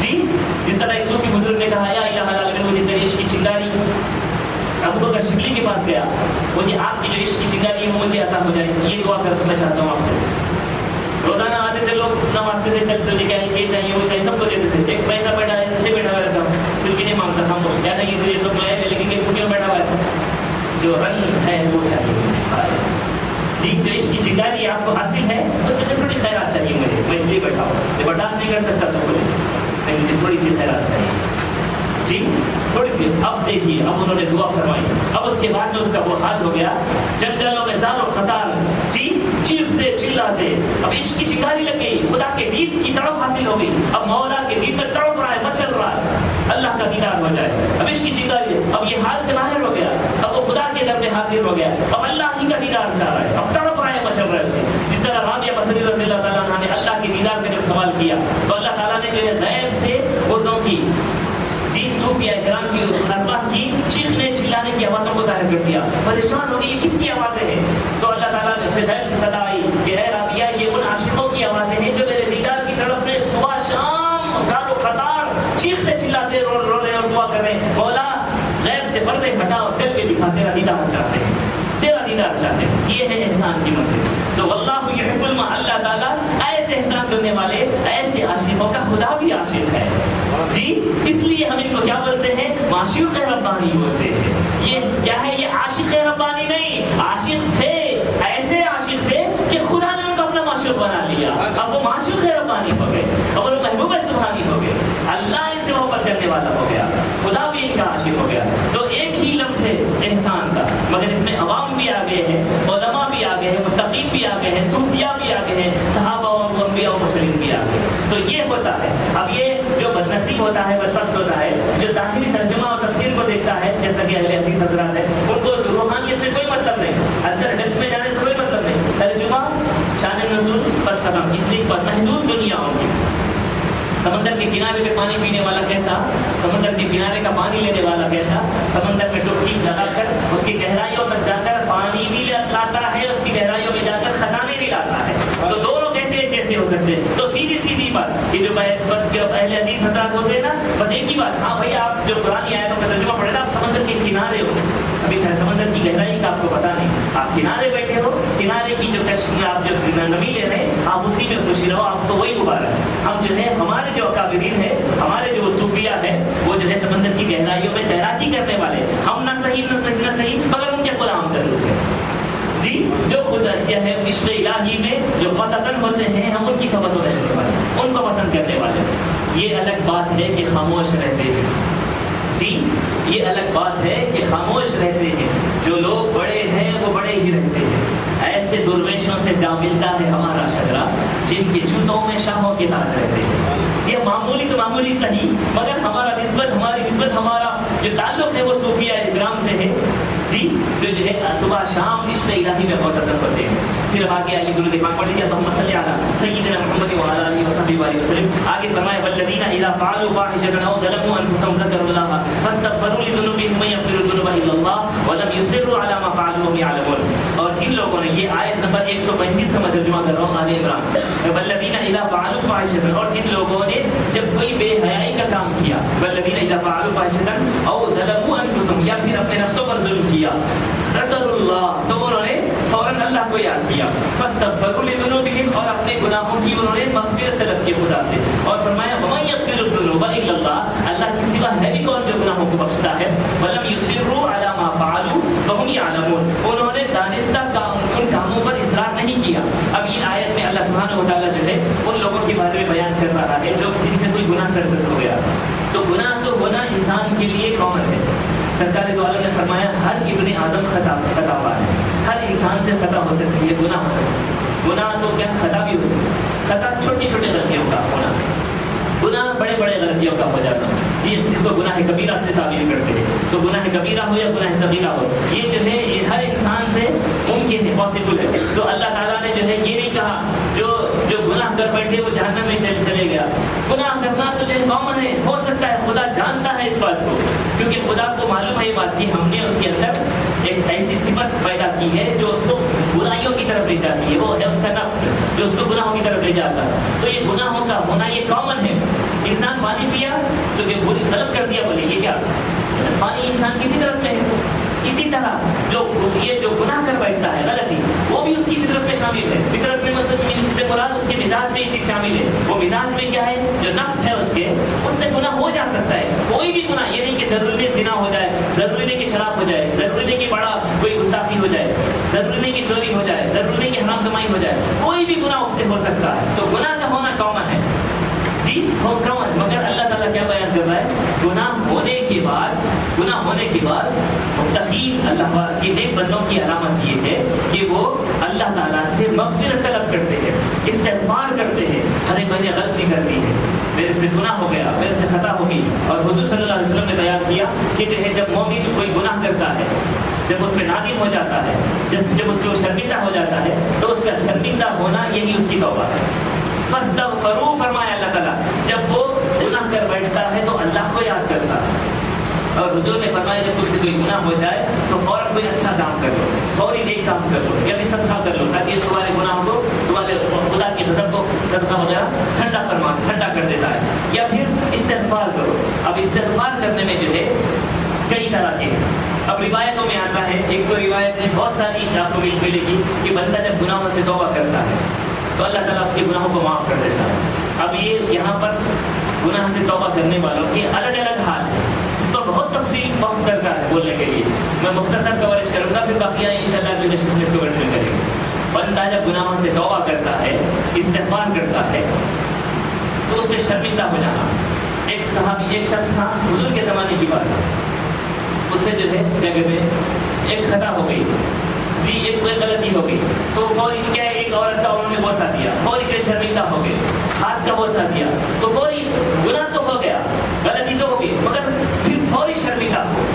جی، جس طرح ایک صوفی بزرگ نے کہا یا الہ العالمین مجھے تیری عشق کی چنگاری، ابو بکر شبلی کے پاس گیا، مجھے آپ کی جو عشق کی چنگاری ہے وہ مجھے عطا ہو جائے، یہ دعا کر میں چاہتا ہوں آپ سے۔ روزانہ آتے تھے لوگ، نمازتے تھے، چل تجھے کیا یہ چاہیے وہ چاہیے، سب کو دیتے تھے، ایک پیسہ بیٹھا ہے ایسے بیٹھا ہوا رہتا ہوں، کچھ بھی نہیں مانگتا تھا، ہم کیا نہیں تجھے سب ہے لیکن یہ کیوں بیٹھا ہوا ہے، جو رنگ ہے وہ چاہیے مجھے جی، جو عشق کی چنگاری آپ کو حاصل ہے اس میں سے تھوڑی خیرات چاہیے مجھے، میں اس لیے بیٹھا ہوں، میں برداشت نہیں کر سکتا تو بولے مجھے تھوڑی سی خیرات چاہیے جی، تھوڑی سی۔ اب دیکھیے اب انہوں نے دعا فرمائی، اب اس کے بعد جو اس کا وہ حال ہو گیا، جنگلوں میں زار و خطار جی، چیختے چلاتے، اب عشق کی چنگاری لگ گئی، خدا کے دید کی تڑپ حاصل ہو گئی، اب مولا کے دید میں تڑپ رہا ہے، مچل رہا ہے، اللہ کا دیدار ہو جائے، اب عشق کی چنگاری ہے، اب یہ حال سے باہر ہو گیا، اب وہ خدا کے در میں حاضر ہو گیا، اب اللہ ہی کا دیدار چاہ رہا ہے، اب تڑپ رہا ہے، مچل رہا ہے اسے، جس طرح رابعہ بصری رضی اللہ تعالیٰ عنہ نے اللہ کے دیدار میں جب سوال کیا تو اللہ تعالیٰ نے جو ہے غیب سے اردوں کی جی صوفیاء اکرام کی خطبہ کی چیخنے چلانے کی آوازوں کو ظاہر کر دیا، پریشان ہو گئی یہ کس کی آوازیں ہیں، تو اللہ تعالیٰ نے سے غیب سے صدا آئی کہ اے رابعہ یہ ان عاشقوں کی آوازیں ہیں جو میرے دیدار کی طرف میں صبح شام زار و خطار چیختے چلاتے رو رہے اور دعا کر رہے ہیں، مولا غیب سے پردے ہٹا اور چل کے دکھا تیرا دیدار چاہتے ہیں۔ دیدار چاہتے ہیں. یہ ہے احسان کی منزل. تو واللہ یحب اللہ تعالیٰ ایسے احسان کرنے والے ایسے عاشقوں کا خدا بھی عاشق ہے جی. اس لیے ہم ان کو کیا بولتے ہیں؟ معشوق ربانی بولتے ہیں. یہ کیا ہے؟ یہ عاشق ربانی نہیں، عاشق تھے، ایسے عاشق تھے کہ خدا نے ان کو اپنا معشوق بنا لیا. اب وہ معشوق ربانی ہو گئے، اب وہ محبوب سبحانی ہو گئے. اللہ ان سے محبت کرنے والا ہو گیا، خدا بھی ان کا عاشق ہو گیا. تو ایک ہی لفظ ہے احسان کا، مگر اس میں عوام بھی آ گئے ہیں، علماء بھی آ گئے ہیں، متقین بھی آ گئے ہیں، صوفیاء بھی آ گئے ہیں، صحابہ و انبیاء و مرسلین بھی آ گئے. تو یہ ہوتا ہے. اب یہ جو بدنصیب ہوتا ہے، بدبخت ہوتا ہے، جو ظاہری ترجمہ اور تفسیر کو دیکھتا ہے، جیسا کہ اہل حدیث حضرات ہیں، ان کو روحانیت سے کوئی مطلب نہیں، اندر ڈیپتھ میں جانے سے کوئی مطلب نہیں. ترجمہ شان نزول بس ختم. اتنی محدود دنیا ہوگی. سمندر کے کنارے پہ پانی پینے والا کیسا، سمندر کے کنارے کا پانی لینے والا کیسا، سمندر میں ڈبکی لگا کر اس کی گہرائیوں تک جا کر پانی بھی لاتا ہے، اس کی گہرائیوں میں جا کر خزانے بھی لاتا ہے. تو دونوں کیسے جیسے ہو سکتے ہیں؟ تو سیدھی بات یہ جو اہل حدیث حضرات ہوتے ہیں نا، بس ایک ہی بات، ہاں بھائی آپ جو قرآن آیتوں کا ترجمہ پڑھے نا، آپ سمندر کے کنارے ہو، ابھی سمندر کی گہرائی کا آپ کو پتا نہیں، آپ کنارے بیٹھے ہو، کنارے کی جو کشش آپ جو نمی لے رہے ہیں، آپ اسی میں خوشی رہو، آپ کو وہی مبارک. ہم جو ہے ہمارے جو اکابرین ہے، ہمارے جو صوفیاء ہے، وہ جو ہے سمندر کی گہرائیوں میں تیراکی کرنے والے، ہم نہ صحیح مگر ان کے غلام ضرور ہیں جی. جو خدا کیا ہے عشق الہی میں جو متزن ہوتے ہیں، ہم ان کی صحبتوں میں رہنے والے، ان کو پسند کرنے والے. یہ الگ بات ہے کہ خاموش رہتے ہیں جی. یہ الگ بات ہے کہ خاموش رہتے ہیں. جو لوگ بڑے ہیں وہ بڑے ہی رہتے ہیں. ایسے درویشوں سے جا ملتا ہے ہمارا شجرا، جن کے جوتوں میں شاہوں کے تاج رہتے ہیں. یہ معمولی تو معمولی صحیح، مگر ہماری نسبت ہمارا جو تعلق ہے وہ صوفیاء کرام سے ہے جی. جو ہے صبح شام عشق الہی میں معتزم ہوتے ہیں. پھر اب آگے آئیے درود پاک پڑھ لیجیے. اللہم صلی علی سیدنا محمد وعلی آلہ وصحبہ وسلم. آگے فرمایا والذین اذا فعلوا فاحشۃ او ظلموا انفسهم ذکروا اللہ فاستغفروا لذنوبهم من یغفر الذنوب الا اللہ ولم یصروا علی ما فعلوا وهم یعلمون. اور جن لوگوں نے، یہ آیت نمبر 135 کا میں ترجمہ کر رہا ہوں، آل عمران. والذین اذا فعلوا فاحشۃ، اور جن لوگوں نے جب کوئی بے حیائی کا کام کیا، والذین اذا فعلوا فاحشۃ او ظلموا انفسهم، یا پھر اپنے نفسوں پر ظلم کیا، ذکروا اللہ، تو انہوں نے فوراً اللہ کو یاد کیا. فاستغفروا لذنوبهم، اور اپنے گناہوں کی انہوں نے مغفرت طلب کی خدا سے. اور فرمایا ومن یغفر الذنوب الا اللہ، اللہ کے سوا ہے بھی کون جو گناہوں کو بخشتا ہے. ولم یصروا علی ما فعلوا وهم یعلمون، انہوں نے دانستہ ان کاموں پر اصرار نہیں کیا. اب ان آیت میں اللہ سبحانہ و تعالیٰ جو ہے ان لوگوں کے بارے میں بیان کر رہا ہے جو جن سے کوئی گناہ سرزد ہو گیا. تو گناہ تو ہونا انسان کے لیے کامن ہے. سرکار دو عالم نے فرمایا ہر ابن آدم خطاوار ہے، ہر انسان سے خطا ہو سکتی ہے، گناہ ہو سکتی ہے. گناہ تو کیا خطا بھی ہو سکتی ہے. خطا چھوٹی چھوٹی غلطیوں کا ہونا، گناہ بڑے بڑے غلطیوں کا ہو جاتا ہے جی، جس کو گناہ کبیرہ سے تعبیر کرتے ہیں. تو گناہ کبیرہ ہو یا گناہ صغیرہ ہو، یہ جو ہے ہر انسان سے ممکن ہے، پاسبل ہے. تو اللہ تعالیٰ نے جو ہے یہ نہیں کہا جو گناہ کر بیٹھے وہ جہنم میں چلے گیا. گناہ کرنا تو جو ہے کامن ہے، ہو سکتا ہے، خدا جانتا ہے اس بات کو، کیونکہ خدا کو معلوم ہے یہ بات کہ ہم نے اس کے اندر ایک ایسی صفت پیدا کی ہے جو اس کو برائیوں کی طرف لے جاتی ہے، وہ ہے اس کا نفس جو اس کو گناہوں کی طرف لے جاتا ہے. تو یہ گناہوں کا ہونا یہ کامن ہے. انسان پانی پیا تو کہ غلط کر دیا، بولے یہ کیا، پانی انسان کی فطرت میں ہے. اسی طرح جو گناہ کر بیٹھتا ہے غلطی، وہ بھی اس کی فطرت میں شامل ہے. فطرت میں سے مراد اس کے مزاج میں یہ چیز شامل ہے. وہ مزاج میں کیا ہے، جو نفس ہے اس سے گناہ ہو جا سکتا ہے. کوئی بھی گناہ، یہ نہیں کہ ضروری نہیں زنا ہو جائے، ضروری نہیں کہ شراب ہو جائے، ضروری نہیں کہ بڑا کوئی گستاخی ہو جائے، ضروری نہیں کہ چوری ہو جائے، ضروری نہیں کہ حرام کمائی ہو جائے. کوئی بھی گناہ اس سے ہو سکتا ہے. تو گناہ کا ہونا کامن ہے جی، ہو کامن. مگر اللہ تعالیٰ کیا بیان کر رہا ہے، گناہ ہونے کے بعد متقین اللہ کے نیک بندوں کی علامت یہ ہے کہ وہ اللہ تعالیٰ سے مغفرت طلب کرتے ہیں، استغفار کرتے ہیں. ارے میں نے غلطی کر دی ہے، میرے سے گناہ ہو گیا، میرے سے خطا ہوگی. اور حضور صلی اللہ علیہ وسلم نے بیان کیا کہ جو ہے جب مومن کوئی گناہ کرتا ہے، جب اس پہ نادم ہو جاتا ہے، جب اس کو شرمندہ ہو جاتا ہے، تو اس کا شرمندہ ہونا یہی اس کی توبہ ہے. فاستغفروا فرمایا اللہ تعالیٰ، جب وہ گناہ کر بیٹھتا ہے تو اللہ کو یاد کرتا ہے. اور حضور نے فرمایا جب تم سے کوئی گناہ ہو جائے تو فوراً کوئی اچھا کام کر لو، فوری نیک کام کر لو، یا بھی صدقہ کر لو، تاکہ تمہارے گناہوں کو، تمہارے خدا کی غضب کو صدقہ وغیرہ ٹھنڈا کر دیتا ہے. یا پھر استغفار کرو. اب استغفار کرنے میں جو ہے کئی طرح کے، اب روایتوں میں آتا ہے، ایک تو روایت ہے بہت ساری آپ کو ملے گی کہ بندہ جب گناہوں سے توبہ کرتا ہے تو اللہ تعالیٰ اس کے گناہوں کو معاف کر دیتا ہے۔ اب یہ یہاں پر گناہ سے توبہ کرنے والوں کے الگ الگ حال ہے، اس پر بہت تفصیل بہت درکار ہے بولنے کے لیے، میں مختصر کوریج کروں گا، پھر باقی انشاءاللہ اگلی نشست میں اس کو کنٹینیو کریں گے۔ بندہ جب گناہوں سے توبہ کرتا ہے، استغفار کرتا ہے، تو اس میں شرمندہ ہو جانا۔ ایک صحابی، ایک شخص تھا حضور کے زمانے کی بات ہے، اس سے جو ہے کیا کہتے ہیں ایک خطا ہو گئی، جی ایک کوئی غلطی ہو گئی، تو فوری کیا ہے ایک عورت کا انہوں نے بوسہ دیا، فوری کے شرمندہ ہو گئے، ہاتھ کا بوسہ دیا، تو فوری گناہ تو ہو گیا، غلطی تو ہو گئی، مگر پھر فوری شرمندہ ہو،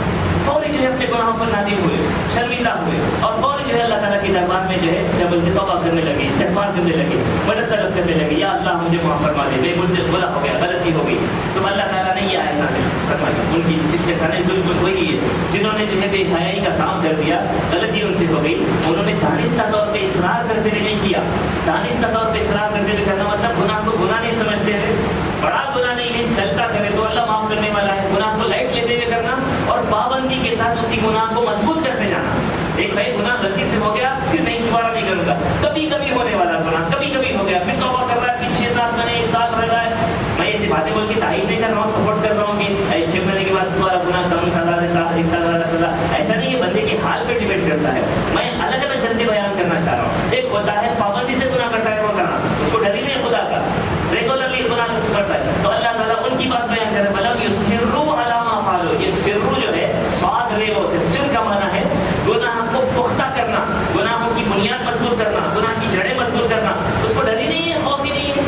فوری جو ہے اپنے گناہوں پر نادم ہوئے، شرمندہ ہوئے، اور فوری جو ہے اللہ تعالیٰ کے دربار میں جو ہے جب توبہ کرنے لگے، استغفار کرنے لگے، مدد طلب کرنے لگے، یا اللہ مجھے معاف فرما دے، میں مجھ سے غلط ہو گیا، غلطی ہو گئی، تو اللہ تعالیٰ نے یہ آیت نازل فرمائی۔ ان کی اس کے سارے ظلم وہی ہے جنہوں نے جو ہے بے حیائی کا کام کر دیا، غلطی ان سے ہو گئی، انہوں نے دانستہ طور پہ اصرار کرتے ہوئے نہیں کیا، دانستہ طور پہ اصرار کرتے ہوئے کرنا مطلب گناہ کو گناہ نہیں سمجھتے ہوئے، بڑا گناہ نہیں ہے، چلتا کرے تو اللہ معاف کرنے والا ہے، گناہ کو لائٹ لیتے ہوئے کرنا اور پابندی کے ساتھ اسی گناہ کو مضبوط کرتے جانا۔ ایک بھائی گناہ غلطی سے ہو گیا، پھر نہیں دوبارہ نہیں کروں گا، کبھی کبھی ہونے والا گناہ، کبھی کبھی ہو گیا، پھر توبہ کر رہا ہے، پھر 6-7 مہینے 1 سال رہ رہا ہے۔ میں ایسی باتیں بول کے تائید نہیں کر رہا ہوں، سپورٹ کر رہا ہوں کہ 6 مہینے کے بعد تمہارا گناہ کم سزا دیتا ہے، 1 سال زیادہ سزا، ایسا نہیں ہے، بندے کے حال پہ ڈیپینڈ کرتا ہے۔ میں الگ الگ درجے بیان کرنا چاہ رہا ہوں۔ ایک ہوتا ہے پابندی سے گناہ کرتا ہے روزانہ، اس کو ڈر ہی نہیں خدا کا، ریگولرلی گناہ کرتا ہے، تو اللہ تعالیٰ ان کی بات بیان کر رہے ہیں، مطلب یہ سرو علامہ فالو، یہ سرو جو ہے سواد ریگو سے، سر کا معنی ہے گناہ کو پختہ کرنا، گناہوں کی بنیاد مضبوط کرنا، گناہ کی جڑیں مضبوط کرنا، اس کو ڈر ہی نہیں ہے، خوف ہی نہیں ہے،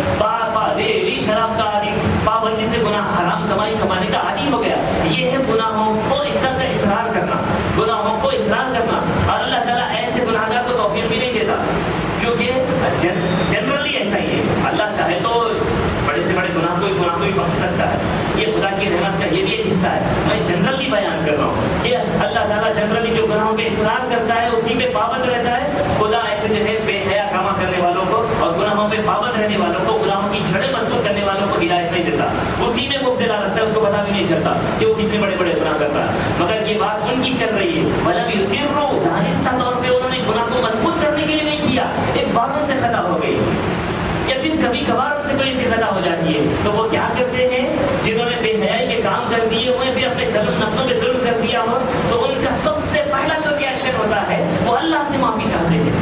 ریلی شراب کا عادی، پابندی سے گناہ حرام کمائی کمانے کا عادی ہو گیا، یہ ہے گناہوں کو اتنا کا اصرار کرنا، گناہوں کو اصرار کرنا، اور اللہ تعالیٰ ایسے گناہگار کو توفیق بھی نہیں دیتا، کیونکہ جنرلی ایسا ہی ہے، اللہ چاہے تو بڑے سے بڑے گناہ کو بھی بخش سکتا ہے، یہ خدا کی رحمت کا یہ بھی ایک حصہ ہے، میں جنرلی بیان کر رہا ہوں کہ اللہ تعالیٰ جنرلی جو گناہوں پہ اصرار کرتا ہے اسی پہ پابند رہتا ہے، خدا ایسے جو ہے بے حیا کامہ کرنے والوں کو اور گناہوں پہ پابند رہنے والوں کو، گناہوں کی جڑیں مضبوط کرنے والوں کو ہدایت نہیں دیتا، اسی میں مبتلا رکھتا ہے، اس کو پتا بھی نہیں چلتا کہ وہ کتنے بڑے بڑے گناہ کرتا ہے، مگر یہ بات ان کی چل رہی ہے، مطلب یسرو دانستہ طور پہ انہوں نے گناہ کو مضبوط کرنے کے لیے نہیں کیا، ایک باروں سے خطا ہو گئی، یا پھر کبھی کبھار ان سے کوئی سی خطا ہو جاتی ہے، تو وہ کیا کرتے ہیں، جنہوں نے بے حیائی کے کام کر دیے ہوئے، پھر اپنے ظلم نفسوں پہ ظلم کر دیا ہو، تو ان کا سب سے پہلا جو ریئیکشن ہوتا ہے وہ اللہ سے معافی چاہتے ہیں،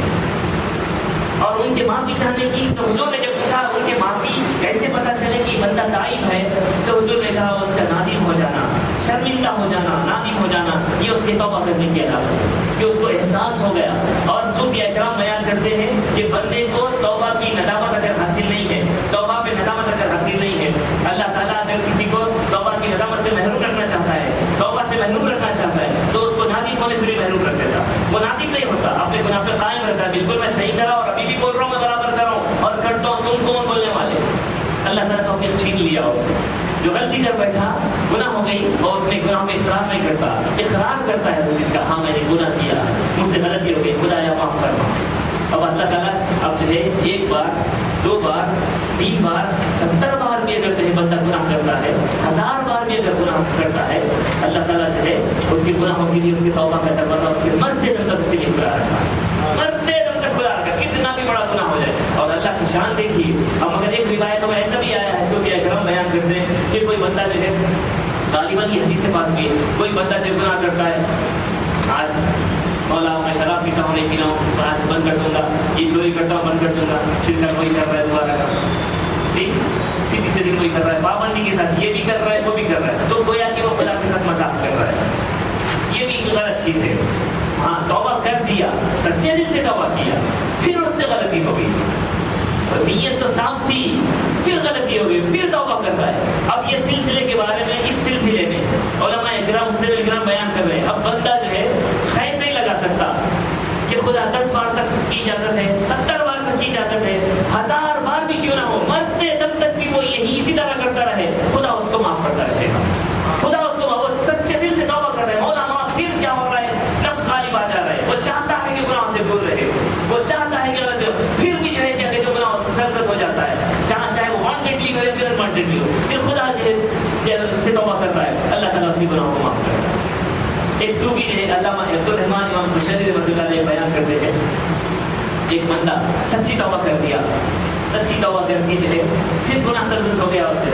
اور ان کے معافی چاہنے کی، تو حضور نے جب پوچھا ان کے معافی کیسے پتہ چلے کہ بندہ تائب ہے، تو حضور نے کہا اس کا نادم ہو جانا، شرمندہ ہو جانا، نادم ہو جانا، یہ اس کے توبہ کرنے کی علامت ہے کہ اس کو احساس ہو گیا۔ اور صوفیہ کرام بیان کرتے ہیں کہ بندے کو توبہ کی ندامت اگر حاصل نہیں ہے، توبہ پہ ندامت اگر حاصل نہیں ہے، اللہ تعالیٰ اگر کسی کو توبہ کی ندامت سے محروم رکھنا چاہتا ہے، توبہ سے محروم رکھنا چاہتا ہے، تو اس کو نادم ہونے سے بھی محروم رکھ دیتا، وہ نادم نہیں ہوتا، اپنے گناہ پہ قائم رہتا ہے، بالکل میں صحیح کرا اور ابھی بھی بول رہا ہوں، میں برابر کر رہا ہوں اور کرتا ہوں، تم کون بولنے والے؟ اللہ تعالیٰ توفیق چھین لیا اس سے، جو غلطی کر بیٹھا، گناہ ہو گئی، اور اپنے گناہ میں اصرار نہیں کرتا، اقرار کرتا ہے اس چیز کا، ہاں میں نے گناہ کیا، مجھ سے غلطی ہو گئی، خدا یا معاف فرما۔ اب اللہ تعالیٰ اب جو ہے 1 بار 2 بار 3 بار 70 بار بھی اگر جو ہے بندہ گناہ کرتا ہے، 1000 بار بھی اگر گناہ کرتا ہے، اللہ تعالیٰ جو ہے اس کے گناہوں کے لیے اس کے توبہ کا دروازہ اس کے مرتے دم تک اس کے لیے کھلا رکھا ہے، مرتے دم تک کھلا رکھا، کتنا بھی بڑا گناہ ہو جائے۔ اور اللہ کی شان دیکھیے، اب مگر ایک روایتوں میں ایسا بھی آیا ہے، صوفیہ کرام بیان کرتے ہیں کہ کوئی بندہ جو ہے، غالباً یہ حدیث سے بات ہوئی، کوئی بندہ جو گناہ کرتا ہے، آج مولا میں شراب پیتا ہوں نہیں پینا ہوں، آج سے بند کر دوں گا، یہ چوری کرتا ہوں بند کر دوں گا، پھر کل وہی کر رہا ہے دوبارہ کا، ٹھیک، پھر تیسرے دن وہی کر رہا ہے، پابندی کے ساتھ یہ بھی کر رہا ہے وہ بھی کر رہا ہے، تو گویا کہ وہ خدا کے ساتھ مذاق کر رہا ہے، یہ بھی غلط چیز ہے۔ ہاں توبہ کر دیا، سچے دل سے توبہ کیا، پھر اس سے غلطی ہو گئی، نیت تو صاف تھی، پھر غلطی ہو گئی، پھر توبہ کر رہا ہے۔ اب یہ سلسلے کے بارے میں، اس سلسلے میں علماء کرام بیان کر رہے ہیں، اب بندہ جو ہے قید نہیں لگا سکتا کہ خدا 10 بار تک کی اجازت ہے، 70 بار تک کی اجازت ہے، 1000 بار بھی کیوں نہ ہو، مرتے دم تک بھی وہ یہی اسی طرح کرتا رہے، خدا اس کو معاف کرتا رہے گا، خدا اس کو وہ سچے دل سے توبہ کر رہے ہیں، مولا معاف، پھر کیا ہو رہا ہے، نفس غالب آ جا رہا ہے، وہ چاہتا ہے کہ گناہ سے دور رہے، وہ چاہتا ہے کہ غلط ہو، پھر بھی جو ہے کیا کہ جو گناہ سرزد ہو جاتا ہے، چاہے وہ وانٹیڈلی ہو یا پھر انوانٹیڈلی ہو، پھر خدا جو ہے سے توبہ کر رہا ہے، اللہ تعالیٰ اس کی گناہوں کو معاف کرتا ہے۔ ایک صوفی جو ہے کرتے ہیں ایک بندہ سچی توبہ کر دیا، سچی توبہ کر دی جو ہے پھر گناہ سرزد ہو گیا اسے،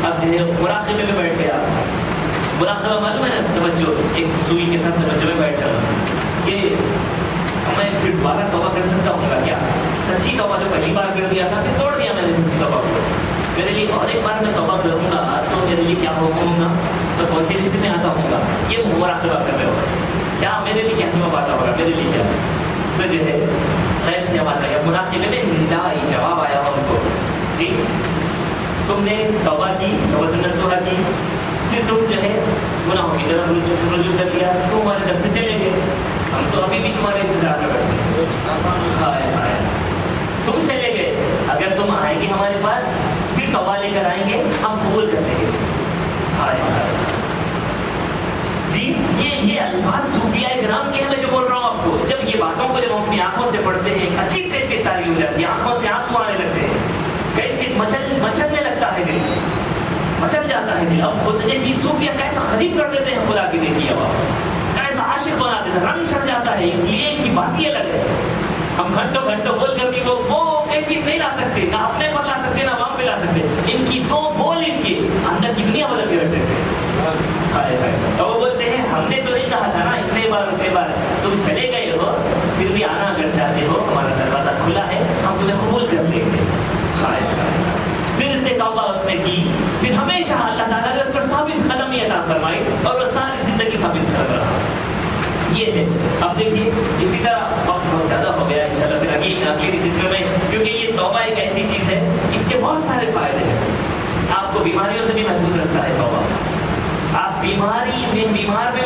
اب جو ہے مراقبے میں بیٹھ گیا. مراقبہ معلوم ہے نا، توجہ ایک سوئی کے ساتھ توجہ میں بیٹھ جانا کہ میں پھر دوبارہ توبہ کر سکتا ہوں گا کیا؟ سچی توبہ جو پہلی بار کر دیا تھا پھر توڑ دیا میں نے سچی توبہ کو، میرے لیے اور ایک بار میں توبہ کروں گا تو میرے لیے کیا حکم ہوگا، میں کون سی لسٹ میں آتا ہوں گا؟ یہ مراقبہ کر رہے ہو کیا میرے لیے کیا جواب آتا ہوگا، میرے لیے کیا؟ تو جو ہے غیر سے آواز آیا، مراقبے میں ندا آئی، جواب آیا ان کو، جی تم نے توبہ کی، توبۃ النصوحہ کی، پھر تم جو ہے گناہوں کی طرف رجوع کر لیا، تم ہمارے گھر سے چلے گئے، ہم تو ابھی بھی تمہارے انتظار میں بیٹھے ہیں. ہائے ہائے، تم چلے گئے، اگر تم آئیں گے ہمارے پاس پھر توبہ لے کر آئیں گے، ہم قبول کر لیں گے. ہائے ہائے جی، یہ الفاظ صوفیاء کرام کے ہیں میں جو بول رہا ہوں آپ کو. جب یہ باتوں کو جب ہم اپنی آنکھوں سے پڑھتے ہیں ایک عجیب کیفیت تاری ہو جاتی ہے، آنکھوں سے آنسو آنے لگتے ہیں، کیفیت مچلنے لگتا ہے دل، مچل جاتا ہے دل. اب خود دیکھیے صوفیاء کیسا قریب کر دیتے ہیں خدا کی، دیکھیے اب کیسا عاشق بنا دیتے ہیں، رنگ چڑھ جاتا ہے، اس لیے ان کی بات ہی الگ ہے. ہم گھنٹوں گھنٹوں بول کر بھی وہ کیفیت نہیں لا سکتے، نہ اپنے پر لا سکتے نہ عوام پہ لا سکتے. ان کی دو بول ان کے اندر کی دنیا بدل کے رکھتے تھے. اور وہ بولتے ہیں ہم نے تو نہیں کہا تھا نا اتنے بار تم چلے گئے ہو، پھر بھی آنا اگر چاہتے ہو ہمارا دروازہ کھلا ہے، ہم تمہیں قبول کر لیں گے. پھر اس سے توبہ اس نے کی، پھر ہمیشہ اللہ تعالیٰ نے اس پر ثابت قدمی عطا فرمائی اور وہ ساری زندگی ثابت قدم رہا. یہ ہے. اب دیکھیے اسی طرح وقت بہت زیادہ ہو گیا، انشاءاللہ پھر اگلی سلسلے میں، کیونکہ یہ توبہ ایک ایسی چیز ہے اس کے بہت سارے فائدے ہیں. آپ کو بیماریوں سے بھی محفوظ رکھتا ہے توبہ. آپ بیمار میں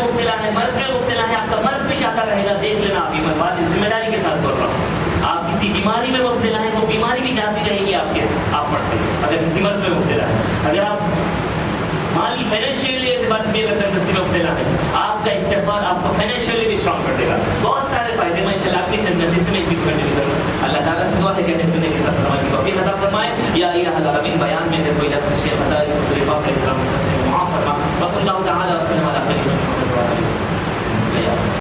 مبتلا ہے، مرض میں مبتلا ہے، آپ کا مرض بھی چاہتا رہے گا، دیکھ لینا آپ بیمار، بات ذمہ داری کے ساتھ بول رہا ہوں. آپ کسی بیماری میں مبتلا ہے وہ بیماری بھی جاتی رہے گی آپ پر سے، اگر کسی مرض میں مبتلا ہے. اگر آپ مالی فائنینشیلی اعتبار سے بھی اگر تندرستی میں مبتلا ہے، آپ کا استغفار آپ کو فائنینشیلی بھی اسٹرانگ کر دے گا. بہت سارے فائدے میں انشاءاللہ اپنی نشست میں اسی کو کنٹینیو کروں گا. اللہ تعالیٰ سے دعا ہے کہنے سننے کے ساتھ عمل کی توفیق عطا فرمائے. یا الہ العالمین، بیان میں اگر کوئی لفظ